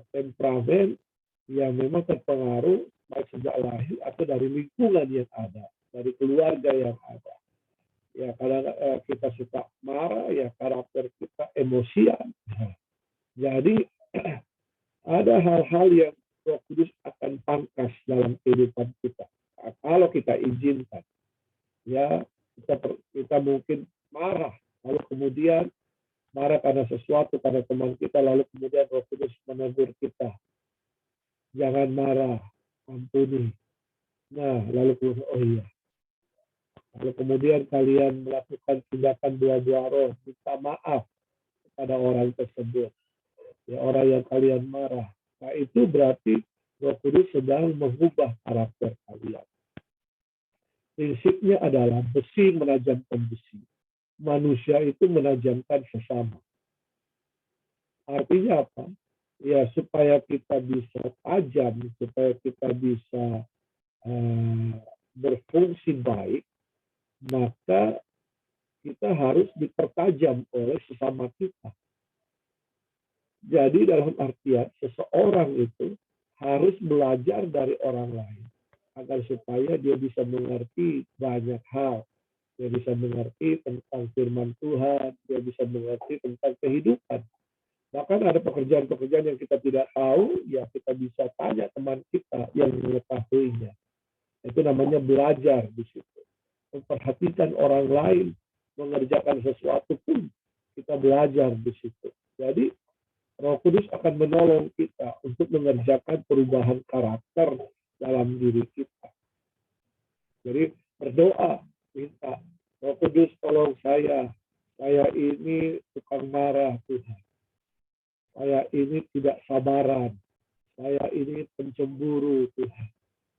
temperamen yang memang terpengaruh baik sejak lahir atau dari lingkungan yang ada, dari keluarga yang ada. Ya, kalau kita suka marah, ya karakter kita emosian. Jadi ada hal-hal yang Roh Kudus akan pangkas dalam kehidupan kita. Kalau kita izinkan, ya kita mungkin marah, lalu kemudian marah karena sesuatu, karena teman kita, lalu kemudian Roh Kudus menegur kita. Jangan marah, ampuni. Nah, lalu kemudian, oh iya. Lalu kemudian kalian melakukan tindakan buah-buah roh, minta maaf kepada orang tersebut. Ya, orang yang kalian marah. Nah, itu berarti Roh Kudus sedang mengubah karakter kalian. Prinsipnya adalah besi menajamkan besi. Manusia itu menajamkan sesama. Artinya apa? Ya, supaya kita bisa tajam, supaya kita bisa berfungsi baik, maka kita harus dipertajam oleh sesama kita. Jadi dalam artian seseorang itu harus belajar dari orang lain agar supaya dia bisa mengerti banyak hal. Dia bisa mengerti tentang firman Tuhan, dia bisa mengerti tentang kehidupan. Bahkan ada pekerjaan-pekerjaan yang kita tidak tahu, ya kita bisa tanya teman kita yang mengetahuinya. Itu namanya belajar di situ. Memperhatikan orang lain, mengerjakan sesuatu pun kita belajar di situ. Jadi Roh Kudus akan menolong kita untuk mengerjakan perubahan karakter dalam diri kita. Jadi berdoa, minta, Roh Kudus tolong saya ini tukang marah Tuhan. Saya ini tidak sabaran, saya ini pencemburu Tuhan.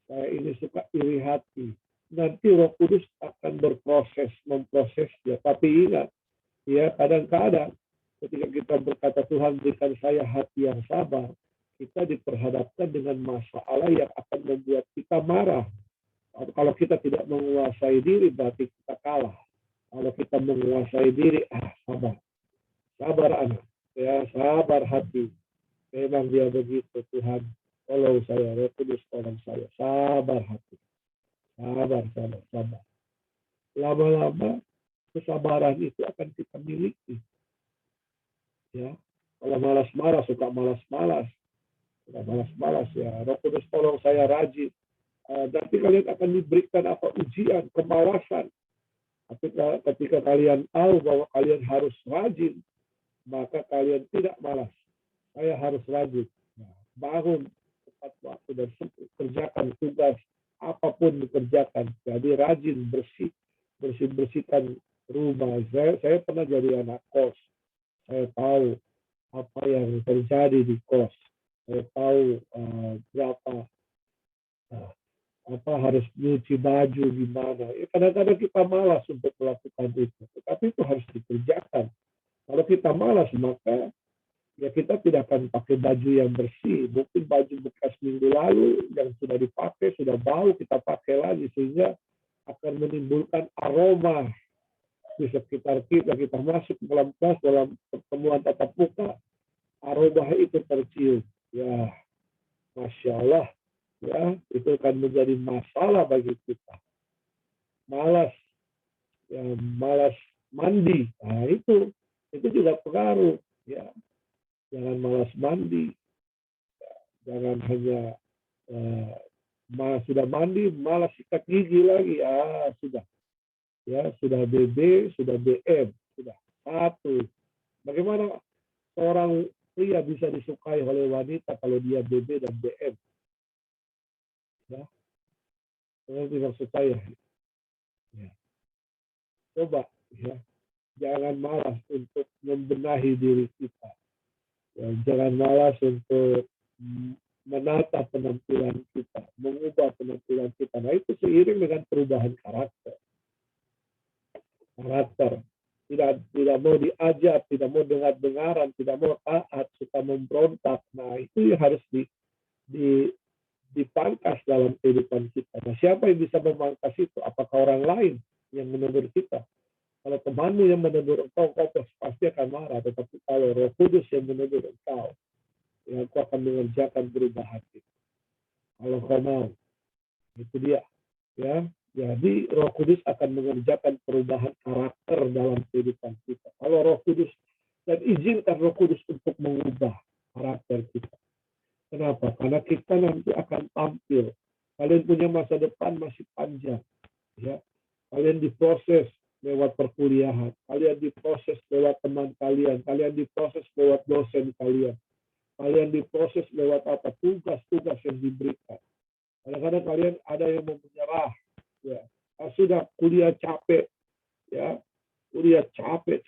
Saya ini suka iri hati. Nanti Roh Kudus akan memproses ya. Tapi ingat, ya kadang-kadang ketika kita berkata Tuhan berikan saya hati yang sabar, kita diperhadapkan dengan masalah yang akan membuat kita marah. Kalau kita tidak menguasai diri, berarti kita kalah. Kalau kita menguasai diri, sabar. Sabar anak, ya sabar hati. Memang dia begitu Tuhan. tolong saya, Roh Kudus tolong saya. Sabar hati, sabar. Lama-lama kesabaran itu akan kita miliki. Ya, kalau malas-malas, suka malas-malas ya. Roh Kudus tolong saya rajin. Nanti kalian akan diberikan ujian, kemalasan. Tapi ketika kalian tahu bahwa kalian harus rajin, maka kalian tidak malas. Saya harus rajin. Bangun tepat waktu dan kerjakan tugas apapun dikerjakan. Jadi rajin, bersihkan rumah. Saya pernah jadi anak kos. Saya tahu apa yang terjadi di kos. Saya tahu berapa harus nyuci baju gimana. Kadang-kadang kita malas untuk melakukan itu, tapi itu harus dikerjakan. Kalau kita malas, maka ya kita tidak akan pakai baju yang bersih. Mungkin baju bekas minggu lalu yang sudah dipakai, sudah bau, kita pakai lagi, sehingga akan menimbulkan aroma di sekitar kita. Kita masuk dalam kelas, dalam pertemuan tatap muka, aroma itu tercium. Ya, Masya Allah. Ya, itu akan menjadi masalah bagi kita. Malas mandi. Nah, itu juga pengaruh. Ya, jangan malas mandi. Jangan hanya sudah mandi, malas sikat gigi lagi. Sudah. Ya, sudah BB, sudah BM, sudah satu. Bagaimana seorang pria bisa disukai oleh wanita kalau dia BB dan BM? Ya, itu maksud saya. Ya. Coba, ya, jangan malas untuk membenahi diri kita. Ya, jangan malas untuk menata penampilan kita, mengubah penampilan kita. Nah, itu seiring dengan perubahan karakter. Tidak mau diajak, tidak mau dengar-dengaran, tidak mau taat, suka memberontak. Nah, itu yang harus dipangkas dalam kehidupan kita. Nah, siapa yang bisa memangkas itu? Apakah orang lain yang menegur kita? Kalau temanmu yang menegur engkau pasti akan marah. Tetapi kalau Roh Kudus yang menegur engkau, ya engkau akan mengerjakan perubahan itu. Kalau kau mau, itu dia. Ya, jadi Roh Kudus akan mengerjakan perubahan karakter dalam kehidupan kita. Kalau Roh Kudus, dan izinkan Roh Kudus untuk mengubah karakter kita. Kenapa? Karena kita nanti akan tampil. Kalian punya masa depan masih panjang. Ya. Kalian diproses lewat perkuliahan. Kalian diproses lewat teman kalian. Kalian diproses lewat dosen kalian. Kalian diproses lewat tugas-tugas yang diberikan. Kadang-kadang kalian ada yang mau menyerah. Ya. Sudah kuliah capek. Ya. Kuliah capek.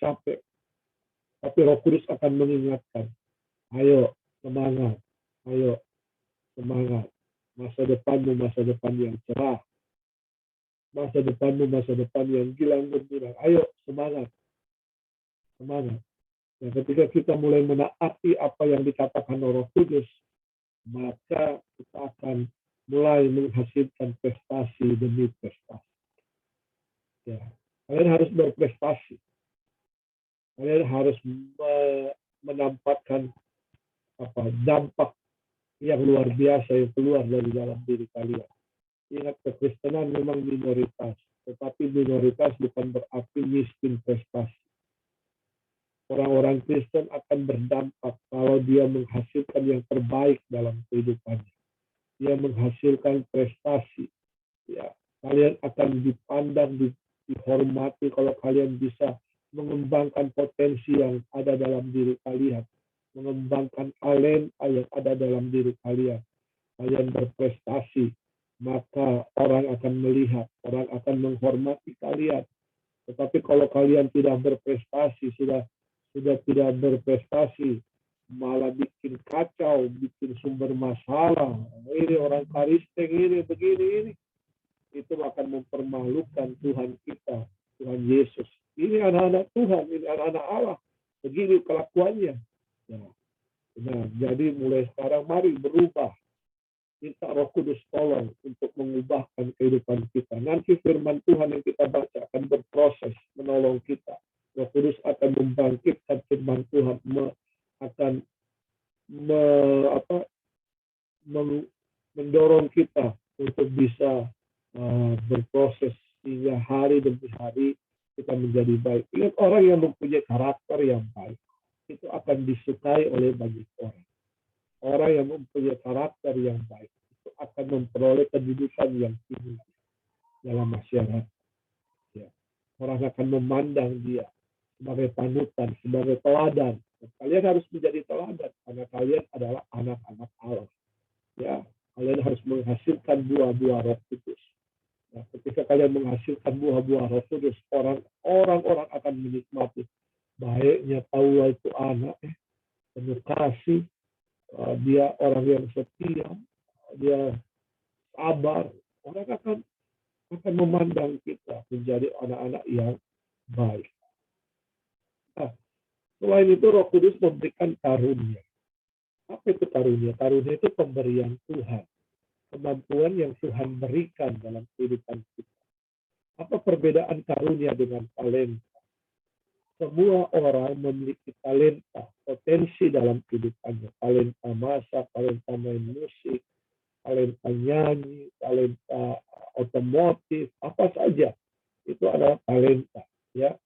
Tapi Roh Kudus akan mengingatkan. Ayo, semangat. Ayo, semangat. Masa depanmu masa depan yang cerah. Masa depanmu masa depan yang gilang gembira. Ayo, semangat. Semangat. Dan ketika kita mulai menaati apa yang dikatakan Roh Kudus, maka kita akan mulai menghasilkan prestasi demi prestasi. Ya. Kalian harus berprestasi. Kalian harus menampakkan dampak yang luar biasa yang keluar dari dalam diri kalian. Ingat, kekristenan memang minoritas, tetapi minoritas bukan berarti miskin prestasi. Orang-orang Kristen akan berdampak kalau dia menghasilkan yang terbaik dalam kehidupannya. Dia menghasilkan prestasi. Ya, kalian akan dipandang, dihormati kalau kalian bisa mengembangkan potensi yang ada dalam diri kalian. Mengembangkan talenta yang ada dalam diri kalian. Kalian berprestasi, maka orang akan melihat, orang akan menghormati kalian. Tetapi kalau kalian tidak berprestasi, sudah tidak berprestasi, malah bikin kacau, bikin sumber masalah. Ini orang Kristen ini, begini ini. Itu akan mempermalukan Tuhan kita, Tuhan Yesus. Ini anak-anak Tuhan, ini anak-anak Allah. Begini kelakuannya. Nah, jadi mulai sekarang mari berubah. Minta Roh Kudus tolong untuk mengubahkan kehidupan kita. Nanti firman Tuhan yang kita baca akan berproses menolong kita. Roh Kudus akan membangkitkan firman Tuhan, akan mendorong kita untuk bisa berproses hingga hari demi hari kita menjadi baik. Ingat, orang yang mempunyai karakter yang baik itu akan disukai oleh banyak orang. Orang yang mempunyai karakter yang baik itu akan memperoleh kedudukan yang tinggi dalam masyarakat. Ya. Orang akan memandang dia sebagai panutan, sebagai teladan. Kalian harus menjadi teladan karena kalian adalah anak-anak Allah. Ya, kalian harus menghasilkan buah-buah Roh Kudus. Nah, ketika kalian menghasilkan buah-buah Roh Kudus, orang-orang akan menikmati baiknya Paula itu anak, penuh kasih, dia orang yang setia, dia sabar. Orang akan memandang kita menjadi anak-anak yang baik. Nah, selain itu Roh Kudus memberikan karunia. Apa itu karunia? Karunia itu pemberian Tuhan. Kemampuan yang Tuhan berikan dalam kehidupan kita. Apa perbedaan karunia dengan talenta? Semua orang memiliki talenta, potensi dalam kehidupannya. Talenta masak, talenta main musik, talenta nyanyi, talenta otomotif, apa saja. Itu adalah talenta. Ya.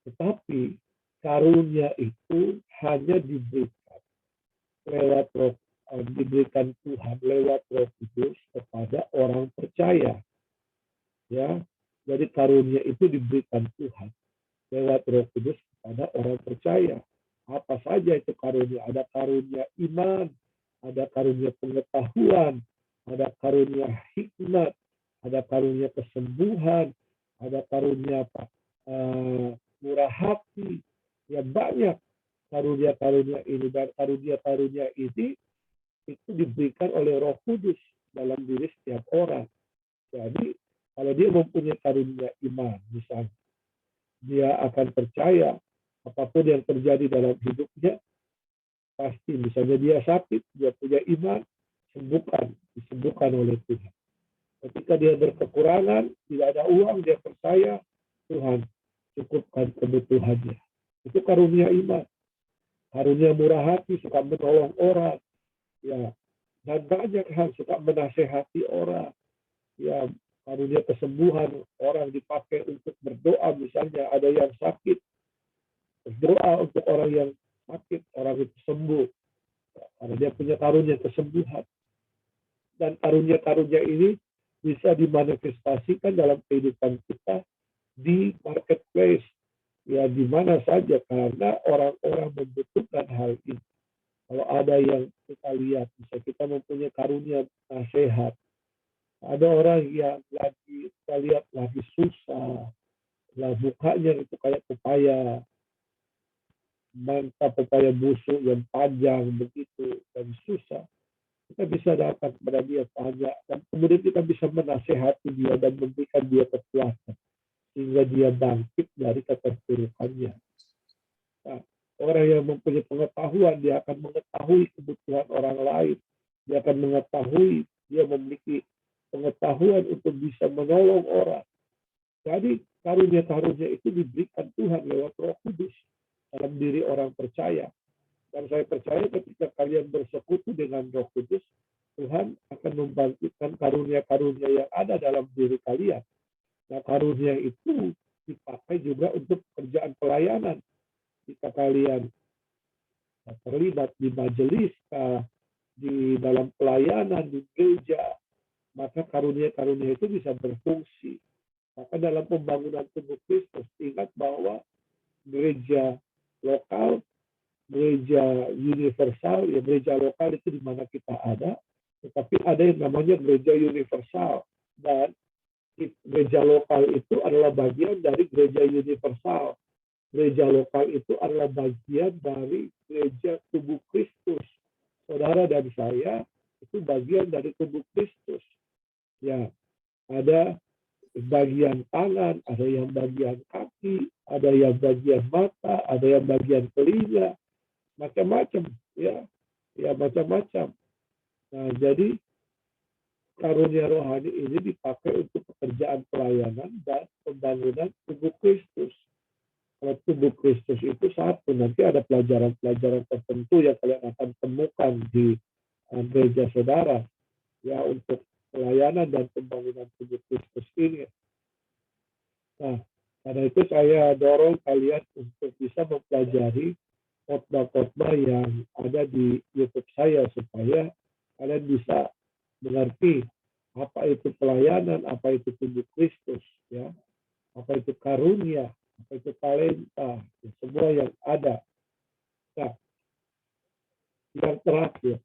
Tetapi karunia itu hanya diberikan Tuhan lewat Roh Kudus kepada orang percaya. Ya, jadi karunia itu diberikan Tuhan lewat Roh Kudus kepada orang percaya. Apa saja itu karunia? Ada karunia iman, ada karunia pengetahuan, ada karunia hikmat, ada karunia kesembuhan, ada karunia murah hati. Ya, banyak karunia-karunia ini, dan karunia-karunia ini itu diberikan oleh Roh Kudus dalam diri setiap orang. Jadi kalau dia mempunyai karunia iman, misalnya, dia akan percaya apapun yang terjadi dalam hidupnya, pasti. Misalnya dia sakit, dia punya iman, disembuhkan oleh Tuhan. Ketika dia berkekurangan, tidak ada uang, dia percaya Tuhan cukupkan kebutuhannya. Itu karunia iman. Karunia murah hati, suka menolong orang, ya, dan banyak hal, suka menasehati orang, ya. Karunia kesembuhan, orang dipakai untuk berdoa, misalnya ada yang sakit, berdoa untuk orang yang sakit, orang itu sembuh, karena dia punya karunia kesembuhan. Dan karunia-karunia ini bisa dimanifestasikan dalam kehidupan kita di marketplace, ya, di mana saja, karena orang-orang membutuhkan hal ini. Kalau ada yang kita lihat, misalnya kita mempunyai karunia nasihat, ada orang yang kita lihat lagi susah, lah mukanya itu kayak pepaya, mantap pepaya busuk yang panjang begitu dan susah. Kita bisa datang kepada dia, tanya, dan kemudian kita bisa menasehati dia dan memberikan dia kekuatan sehingga dia bangkit dari keterpurukannya. Nah, orang yang mempunyai pengetahuan, dia akan mengetahui kebutuhan orang lain. Dia akan mengetahui, dia memiliki pengetahuan untuk bisa menolong orang. Jadi karunia-karunia itu diberikan Tuhan lewat Roh Kudus dalam diri orang percaya. Dan saya percaya ketika kalian bersekutu dengan Roh Kudus, Tuhan akan membangkitkan karunia-karunia yang ada dalam diri kalian. Nah, karunia itu dipakai juga untuk pekerjaan pelayanan. Jika kalian terlibat di majelis, di dalam pelayanan, di gereja, maka karunia-karunia itu bisa berfungsi. Maka dalam pembangunan tubuh Kristus, ingat bahwa gereja lokal, gereja universal, ya, gereja lokal itu di mana kita ada, tetapi ada yang namanya gereja universal. Dan gereja lokal itu adalah bagian dari gereja universal. Gereja lokal itu adalah bagian dari gereja tubuh Kristus. Saudara dan saya itu bagian dari tubuh Kristus. Ya, ada bagian tangan, ada yang bagian kaki, ada yang bagian mata, ada yang bagian telinga, macam-macam, ya macam-macam. Nah, jadi karunia rohani ini dipakai untuk pekerjaan pelayanan dan pembangunan tubuh Kristus. Kalau tubuh Kristus itu satu, nanti ada pelajaran-pelajaran tertentu yang kalian akan temukan di gereja saudara, ya, untuk pelayanan dan pembangunan tubuh Kristus ini. Nah, karena itu saya dorong kalian untuk bisa mempelajari khotbah-khotbah yang ada di YouTube saya supaya kalian bisa mengerti apa itu pelayanan, apa itu tubuh Kristus, ya, apa itu karunia, apa itu talenta, ya, semua yang ada. Nah, yang terakhir,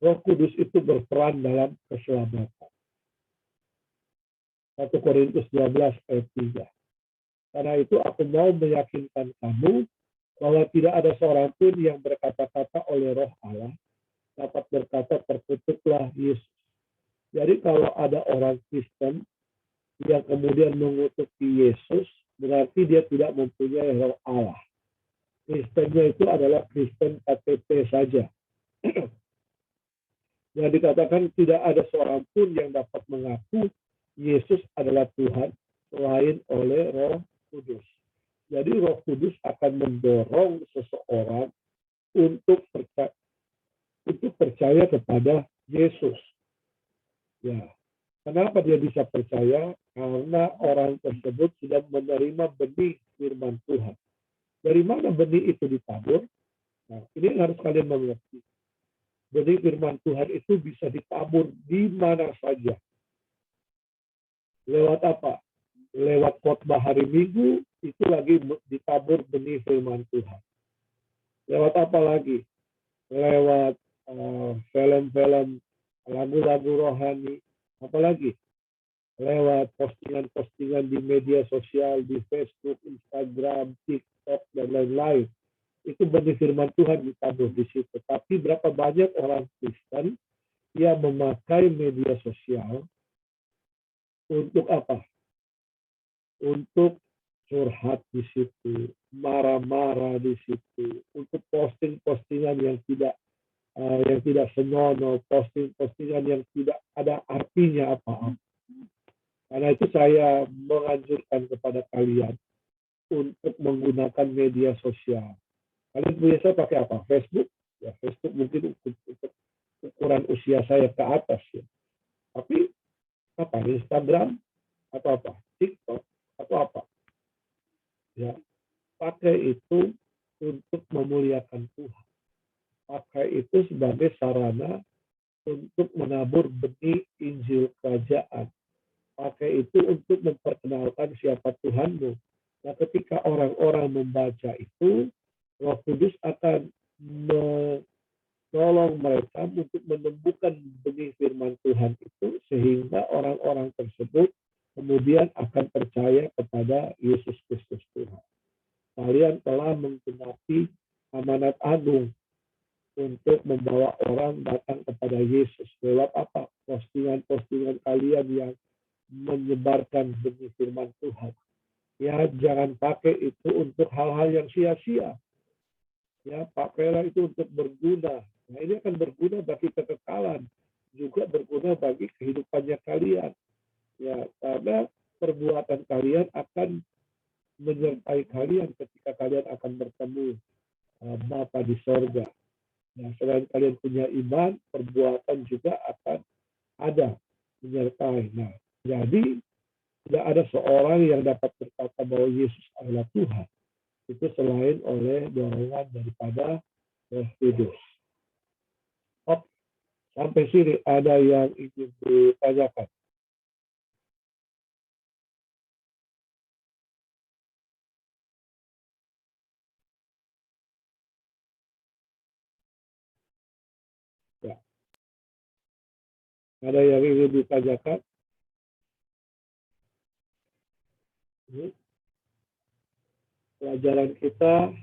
Roh Kudus itu berperan dalam keselamatan. 1 Korintus 12 ayat 3. Karena itu aku mau meyakinkan kamu bahwa tidak ada seorang pun yang berkata-kata oleh Roh Allah dapat berkata terkutuklah Yesus. Jadi kalau ada orang Kristen yang kemudian mengutuki Yesus, berarti dia tidak mempunyai Roh Allah. Kristennya itu adalah Kristen KTP saja. Yang dikatakan tidak ada seorang pun yang dapat mengaku Yesus adalah Tuhan selain oleh Roh Kudus. Jadi Roh Kudus akan mendorong seseorang untuk percaya kepada Yesus. Ya, kenapa dia bisa percaya? Karena orang tersebut sudah menerima benih firman Tuhan. Dari mana benih itu ditabur? Nah, ini harus kalian mengerti. Benih firman Tuhan itu bisa ditabur di mana saja. Lewat apa? Lewat khotbah hari Minggu, itu lagi ditabur benih firman Tuhan. Lewat apa lagi? Lewat film-film, lagu-lagu rohani, apalagi lewat postingan-postingan di media sosial, di Facebook, Instagram, TikTok, dan lain-lain. Itu benih firman Tuhan ditabur di situ. Tapi berapa banyak orang Kristen yang memakai media sosial untuk apa? Untuk curhat di situ, marah-marah di situ, untuk posting-postingan yang tidak senonoh, posting-postingan yang tidak ada artinya apa-apa. Karena itu saya menganjurkan kepada kalian untuk menggunakan media sosial. Kalian biasa pakai apa? Facebook? Ya, Facebook mungkin untuk ukuran usia saya ke atas, ya. Tapi apa? Instagram atau apa? TikTok atau apa? Ya, pakai itu untuk memuliakan Tuhan. Pakai itu sebagai sarana untuk menabur benih Injil Kerajaan. Pakai itu untuk memperkenalkan siapa Tuhanmu. Nah, ketika orang-orang membaca itu, Roh Kudus akan menolong mereka untuk menemukan benih firman Tuhan itu, sehingga orang-orang tersebut kemudian akan percaya kepada Yesus Kristus Tuhan. Kalian telah menggenapi amanat agung untuk membawa orang datang kepada Yesus. Lewat apa? Postingan-postingan kalian yang menyebarkan benih firman Tuhan. Ya, jangan pakai itu untuk hal-hal yang sia-sia. Ya, pakailah itu untuk berguna. Nah, ini akan berguna bagi kekekalan, juga berguna bagi kehidupannya kalian. Ya, karena perbuatan kalian akan menyertai kalian ketika kalian akan bertemu Bapa di sorga. Nah, selain kalian punya iman, perbuatan juga akan ada menyertai. Nah, jadi tidak ada seorang yang dapat berkata bahwa Yesus adalah Tuhan. Itu selain oleh dorongan daripada Roh Kudus. Sampai sini ada yang ingin ditanyakan? Ya. Ada yang ingin ditanyakan? Pelajaran kita,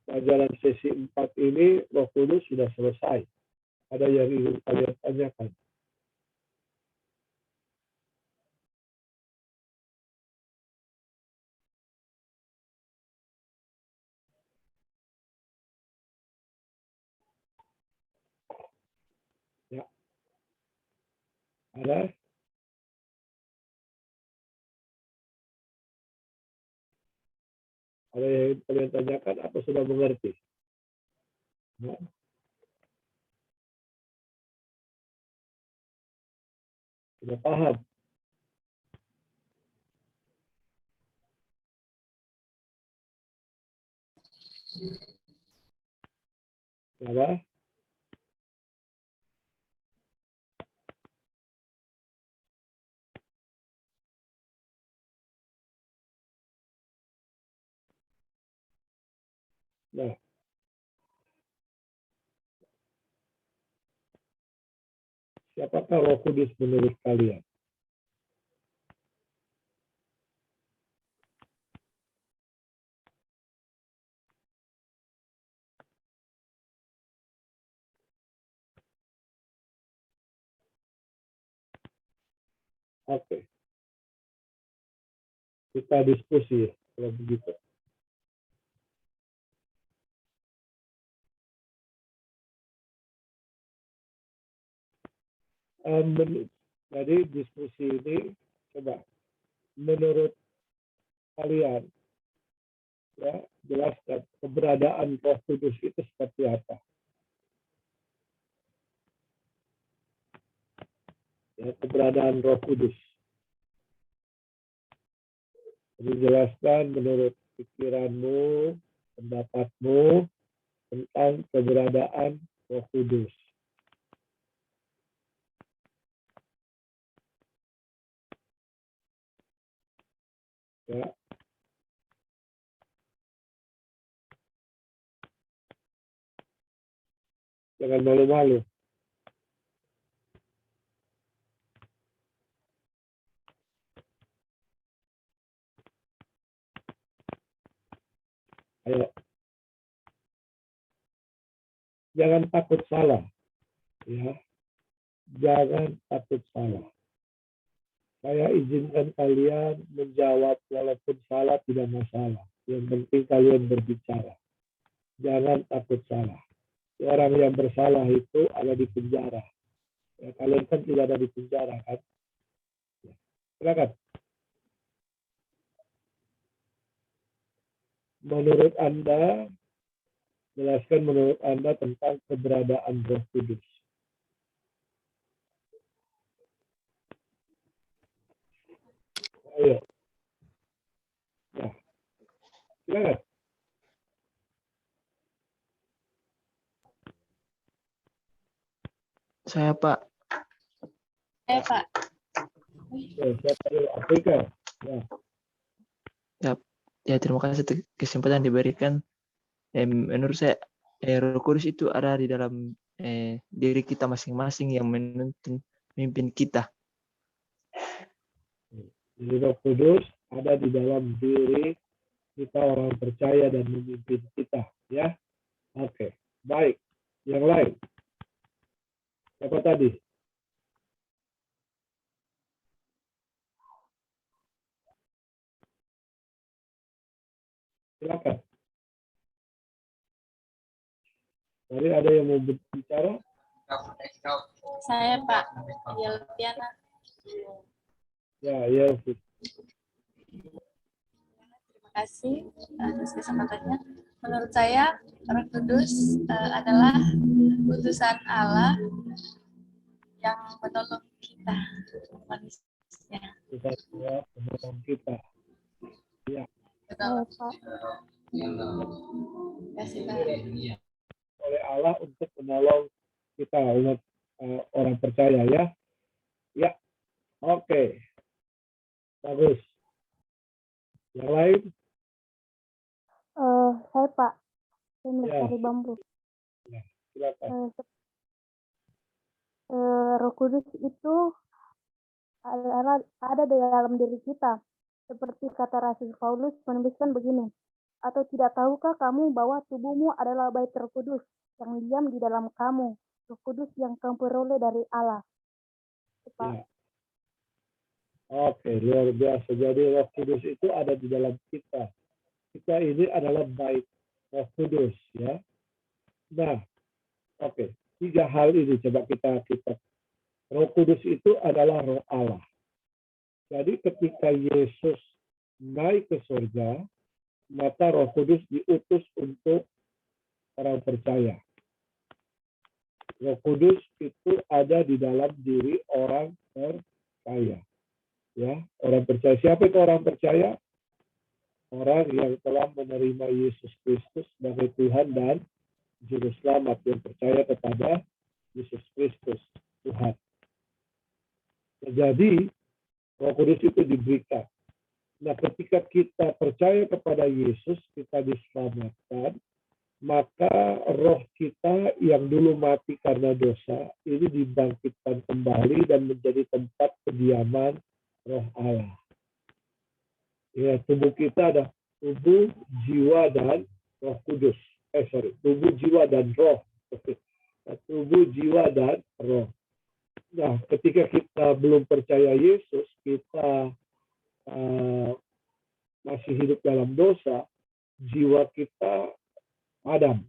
pelajaran sesi 4 ini, Roh Kudus sudah selesai. Ada yang ingin kalian tanyakan? Ya. Ada? Ada yang kalian tanyakan atau sudah mengerti? Nah. Sudah paham? Ya, nah, siapakah Roh Kudus menurut kalian? Oke, kita diskusi kalau begitu. Jadi diskusi ini coba menurut kalian ya jelaskan keberadaan Roh Kudus itu seperti apa? Ya, keberadaan Roh Kudus. Jadi jelaskan menurut pikiranmu, pendapatmu tentang keberadaan Roh Kudus. Ya. Jangan malu-malu. Ayo. Jangan takut salah. Ya. Jangan takut salah. Saya izinkan kalian menjawab walaupun salah tidak masalah. Yang penting kalian berbicara. Jangan takut salah. Orang yang bersalah itu ada di penjara. Ya, kalian kan tidak ada di penjara kan? Ya. Silakan. Menurut Anda, jelaskan menurut Anda tentang keberadaan Roh Kudus. Ayo. Nah, silakan. Saya, Pak. Pak. Siapa dulu? Afrika. Ya, terima kasih atas kesempatan diberikan. Menurut saya, Roh Kudus itu ada di dalam diri kita masing-masing yang menuntun memimpin kita. Jadi Roh Kudus ada di dalam diri kita orang percaya dan memimpin kita. Ya, oke. Baik. Yang lain. Siapa tadi? Silakan. Tadi ada yang mau bicara? Saya, Pak. Yelviana. Ya. Terima kasih atas kesempatannya. Menurut saya, Roh Kudus adalah utusan Allah yang menolong kita, manusia. Kita semua menolong kita. Ya. Terima kasih, Pak. Oleh Allah untuk menolong kita umat orang percaya ya. Ya. Oke. Bagus. Yang lain? Saya Pak, saya Ya. dari Bambu. Ya, silakan. Roh Kudus itu ada di dalam diri kita. Seperti kata Rasul Paulus menuliskan begini, atau tidak tahukah kamu bahwa tubuhmu adalah bait Roh Kudus yang diam di dalam kamu, Roh Kudus yang kamu peroleh dari Allah. Ya. Oke, luar biasa. Jadi Roh Kudus itu ada di dalam kita. Kita ini adalah bait Roh Kudus ya. Nah, oke. 3 hal ini coba kita. Roh Kudus itu adalah Roh Allah. Jadi ketika Yesus naik ke surga, maka Roh Kudus diutus untuk orang percaya. Roh Kudus itu ada di dalam diri orang percaya. Ya, orang percaya. Siapa itu orang percaya? Orang yang telah menerima Yesus Kristus sebagai Tuhan dan Juru Selamat, yang percaya kepada Yesus Kristus, Tuhan. Nah, jadi, Roh Kudus itu diberikan. Nah, ketika kita percaya kepada Yesus, kita diselamatkan, maka roh kita yang dulu mati karena dosa, ini dibangkitkan kembali dan menjadi tempat kediaman roh Allah. Ya, tubuh kita ada tubuh, jiwa, dan roh kudus. Tubuh, jiwa, dan roh. Tubuh, jiwa, dan roh. Nah, ketika kita belum percaya Yesus, kita masih hidup dalam dosa, jiwa kita padam,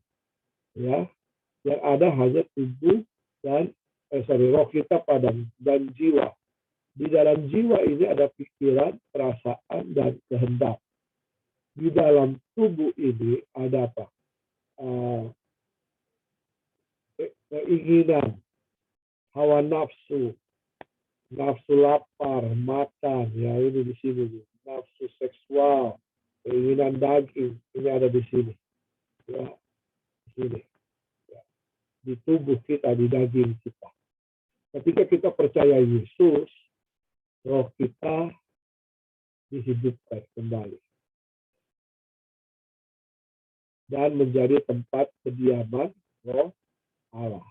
ya. Yang ada hanya tubuh dan roh kita padam dan jiwa. Di dalam jiwa ini ada pikiran, perasaan, dan kehendak. Di dalam tubuh ini ada apa? Keinginan, hawa nafsu, nafsu lapar, makan, ya ini di sini. Nafsu seksual, keinginan daging, ini ada di sini. Ya, di sini. Ya. Di tubuh kita, di daging kita. Ketika kita percaya Yesus, roh kita dihidupkan kembali. Dan menjadi tempat kediaman roh Allah.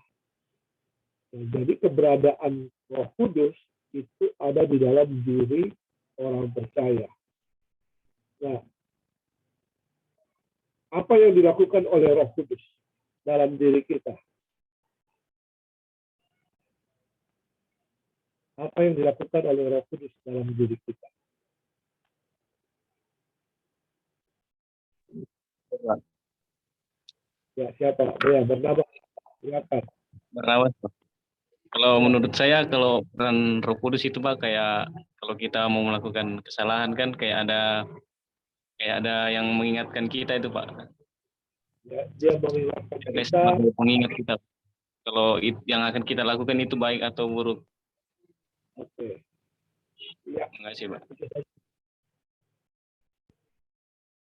Jadi keberadaan Roh Kudus itu ada di dalam diri orang percaya. Nah, apa yang dilakukan oleh Roh Kudus dalam diri kita? Apa yang dilakukan oleh Roh Kudus dalam diri kita? Ya, siapa? Ya, bernama. Silakan. Bernafas, Pak. Kalau menurut saya, kalau peran Roh Kudus itu Pak, kayak kalau kita mau melakukan kesalahan kan kayak ada yang mengingatkan kita itu Pak. Ya, dia mengingatkan Kayak kita. mengingat kita kalau yang akan kita lakukan itu baik atau buruk. Oke. Ya. Terima kasih Pak.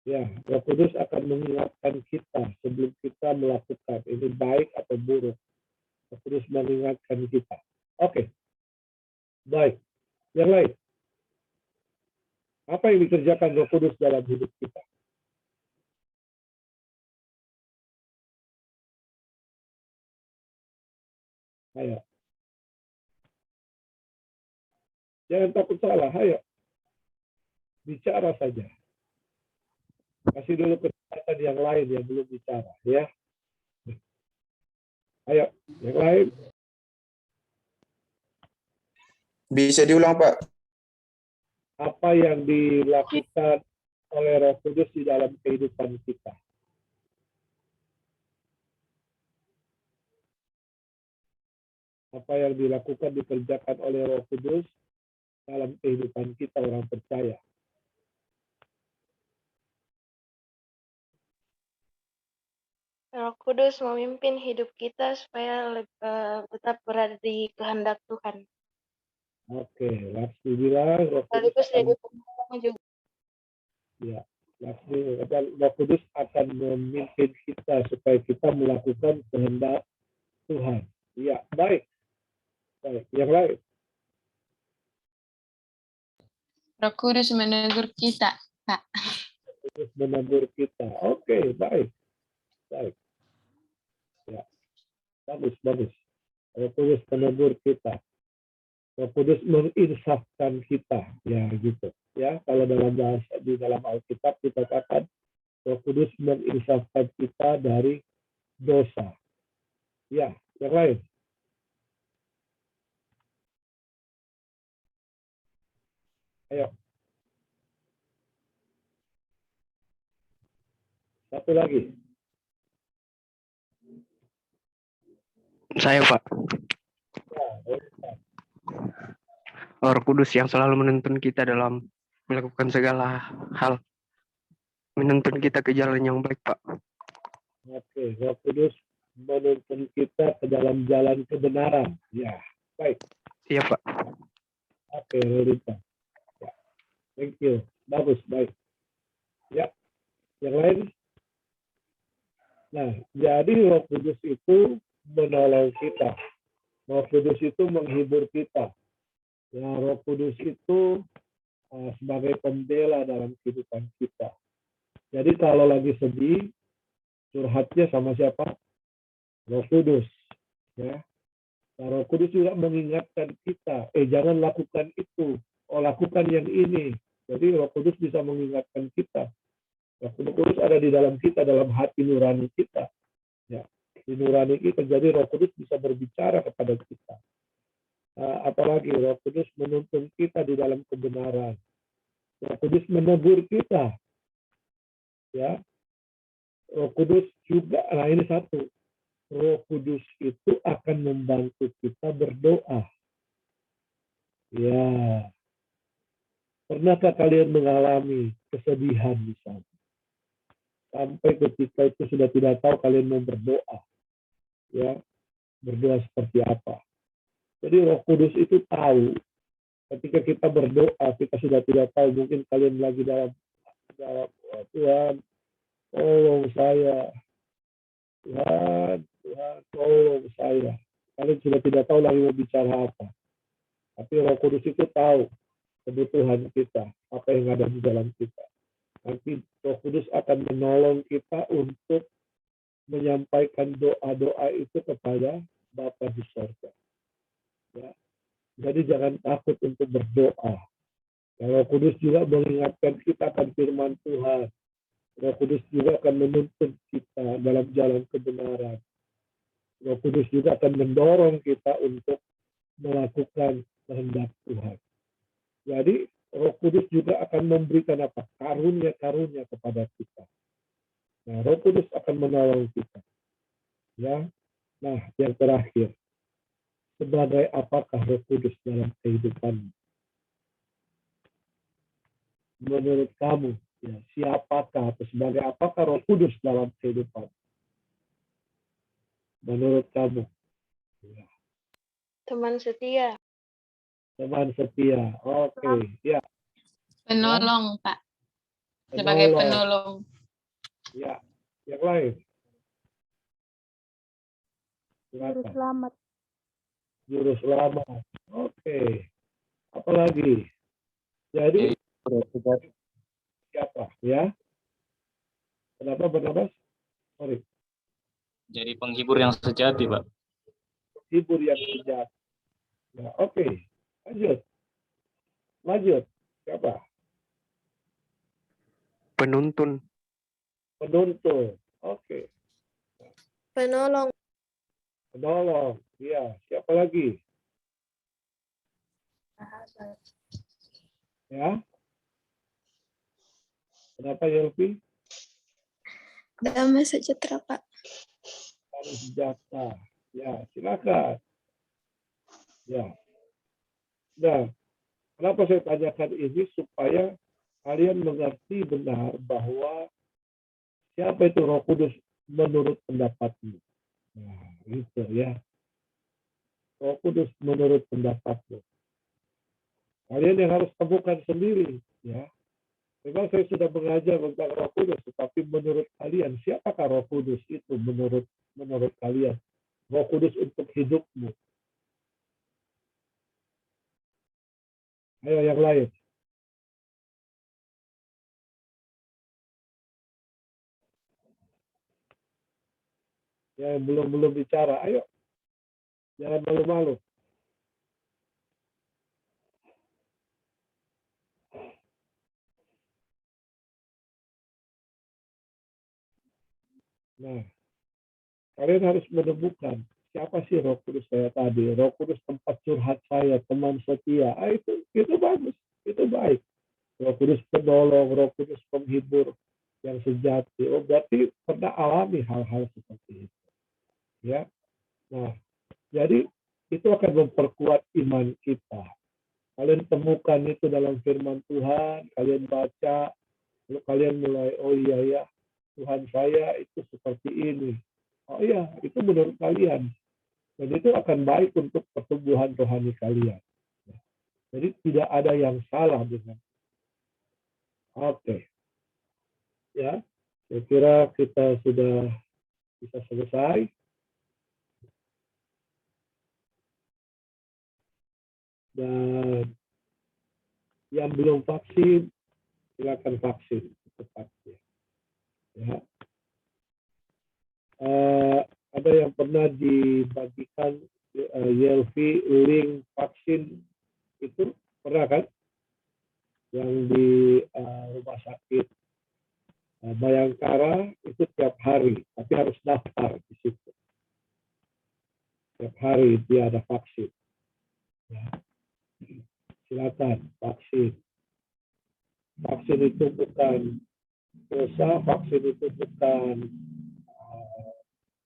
Ya, Roh Kudus akan mengingatkan kita sebelum kita melakukan ini baik atau buruk. Roh Kudus mengingatkan kita. Oke. Baik. Yang lain. Apa yang dikerjakan Roh Kudus dalam hidup kita? Ayo. Jangan takut salah, ayo. Bicara saja. Kasih dulu kesempatan yang lain yang belum bicara, ya. Ayo, yang lain. Bisa diulang, Pak? Apa yang dilakukan oleh Roh Kudus di dalam kehidupan kita? Apa yang dilakukan, dikerjakan oleh Roh Kudus dalam kehidupan kita orang percaya? Roh Kudus memimpin hidup kita supaya tetap berada di kehendak Tuhan. Oke, Laksmi bilang Roh Kudus Sekaligus jadi akan, pembawa juga. ya, Laksmi, Roh Kudus akan memimpin kita supaya kita melakukan kehendak Tuhan. Ya, baik. Baik, yang lain. Roh Kudus menegur kita, Pak. Kudus menegur kita. Oke, baik. Baik. Ya, bagus, bagus. Roh Kudus menegur kita. Roh Kudus menginsafkan kita, ya gitu. Ya, kalau dalam bahasa di dalam Alkitab kita katakan Roh Kudus menginsafkan kita dari dosa. Ya, yang lain. Ayo. Satu lagi. Saya, Pak. Roh Kudus yang selalu menuntun kita dalam melakukan segala hal. menuntun kita ke jalan yang baik, Pak. Oke, Roh Kudus menuntun kita ke dalam jalan kebenaran. Ya, baik. Iya, Pak. Oke, Lolita. Ya, thank you. Bagus, baik. Ya, yang lain? Nah, jadi Roh Kudus itu menolong kita. Roh Kudus itu menghibur kita. Ya, Roh Kudus itu sebagai pembela dalam kehidupan kita. Jadi kalau lagi sedih, curhatnya sama siapa? Roh Kudus. Ya. Nah, Roh Kudus juga mengingatkan kita, jangan lakukan itu, lakukan yang ini. Jadi Roh Kudus bisa mengingatkan kita. Roh Kudus ada di dalam kita, dalam hati nurani kita. Ya, di nurani kita. Jadi Roh Kudus bisa berbicara kepada kita. Apalagi Roh Kudus menuntun kita di dalam kebenaran. Roh Kudus menegur kita. Ya, Roh Kudus juga, nah ini satu, Roh Kudus itu akan membantu kita berdoa. Ya, pernahkah kalian mengalami kesedihan misalnya? Sampai ketika itu sudah tidak tahu kalian mau berdoa. Ya, berdoa seperti apa. Jadi Roh Kudus itu tahu. Ketika kita berdoa, kita sudah tidak tahu. Mungkin kalian lagi dalam Tuhan, tolong saya. Tuhan, tolong saya. Kalian sudah tidak tahu lagi mau bicara apa. Tapi Roh Kudus itu tahu kebutuhan kita, apa yang ada di dalam kita. Nanti Roh Kudus akan menolong kita untuk menyampaikan doa-doa itu kepada Bapa di surga. Ya. Jadi jangan takut untuk berdoa. Roh Kudus juga mengingatkan kita akan firman Tuhan. Roh Kudus juga akan menuntun kita dalam jalan kebenaran. Roh Kudus juga akan mendorong kita untuk melakukan kehendak Tuhan. Jadi Roh Kudus juga akan memberikan apa? Karunia-karunia kepada kita. Nah, Roh Kudus akan menolong kita. Ya. Nah, yang terakhir, sebagai apakah Roh Kudus dalam kehidupan? Menurut kamu, ya, siapakah atau sebagai apakah Roh Kudus dalam kehidupan? Menurut kamu? Ya. Teman setia. Teman setia. Oke, ya. Penolong, Pak. Sebagai penolong. Ya, yang lain. Juru selamat. Juru selamat. Oke. Apalagi? Jadi siapa? Ya. Kenapa Barnabas? Sorry. Jadi penghibur yang sejati, Pak. Penghibur yang sejati. Ya, oke. Lanjut. Siapa? Penuntun. Penuntun. Oke. Penolong. Penolong. Ya. Siapa lagi? Ya. Kenapa Yelvi? Damai sejahtera, Pak. Damai sejahtera. Ya, silakan. Ya. Nah, kenapa saya tanyakan ini supaya kalian mengerti benar bahwa siapa itu Roh Kudus menurut pendapatmu. Nah, itu ya. Roh Kudus menurut pendapatmu. Kalian yang harus temukan sendiri, ya. Memang saya sudah mengajar tentang Roh Kudus, tetapi menurut kalian siapakah Roh Kudus itu menurut kalian? Roh Kudus untuk hidupmu. Ayo yang lain. Yang belum bicara, ayo. Jangan malu-malu. Nah, kalian harus menemukan siapa sih Roh Kudus saya tadi. Roh Kudus tempat curhat saya, teman setia. Itu bagus, itu baik. Roh Kudus penolong, Roh Kudus penghibur yang sejati. Oh, berarti pernah alami hal-hal seperti itu. Ya. Nah, jadi itu akan memperkuat iman kita. Kalian temukan itu dalam firman Tuhan, kalian baca, Kalau kalian mulai, oh iya ya, Tuhan saya itu seperti ini. Oh iya, itu menurut kalian. Dan itu akan baik untuk pertumbuhan rohani kalian. Jadi tidak ada yang salah dengan. Oke. Ya, saya kira kita sudah bisa selesai. Dan yang belum vaksin, silakan vaksin secepatnya. Ya. Ada yang pernah dibagikan Yelvi link vaksin itu pernah kan? Yang di rumah sakit Bayangkara itu tiap hari, tapi harus daftar di situ. Tiap hari dia ada vaksin. Ya. Silakan vaksin. Vaksin itu bukan dosa, vaksin itu bukan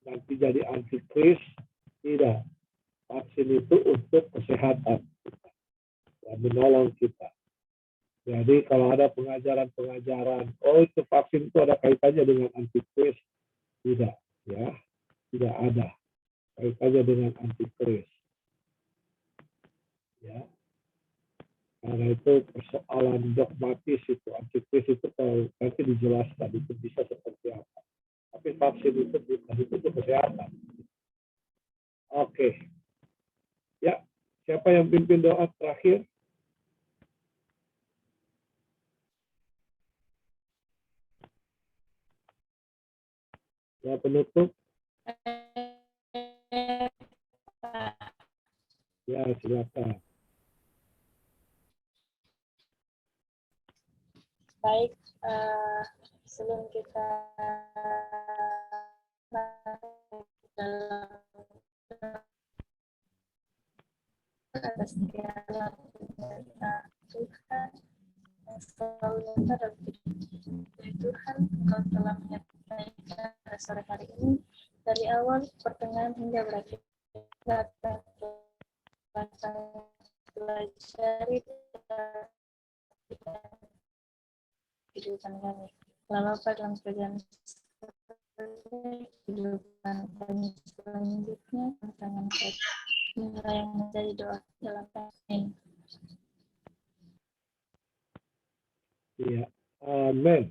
nanti jadi antikris, tidak. Vaksin itu untuk kesehatan kita, ya, menolong kita. Jadi kalau ada pengajaran-pengajaran, oh itu vaksin itu ada kaitannya dengan antikris, tidak, ya, tidak ada kaitannya dengan antikris. Ya, karena itu persoalan dogmatis itu, antikris itu kalau nanti dijelaskan itu bisa seperti apa. Tapi vaksin itu bukan, itu untuk kesehatan. Oke. Ya, siapa yang pimpin doa terakhir? Ya, penutup. Ya, silakan. Baik, sebelum kita dalam atas segala Tuhan yang selalu nyata dalam hidup Tuhan, Kau telah menyertai kita sore hari ini dari awal pertengahan hingga berakhir. Datang pelajari kehidupan kami. Lalu apa dalam kerjaan kehidupan kami selanjutnya tantangan kami. Inilah yang menjadi doa dalam amin. Iya, amin.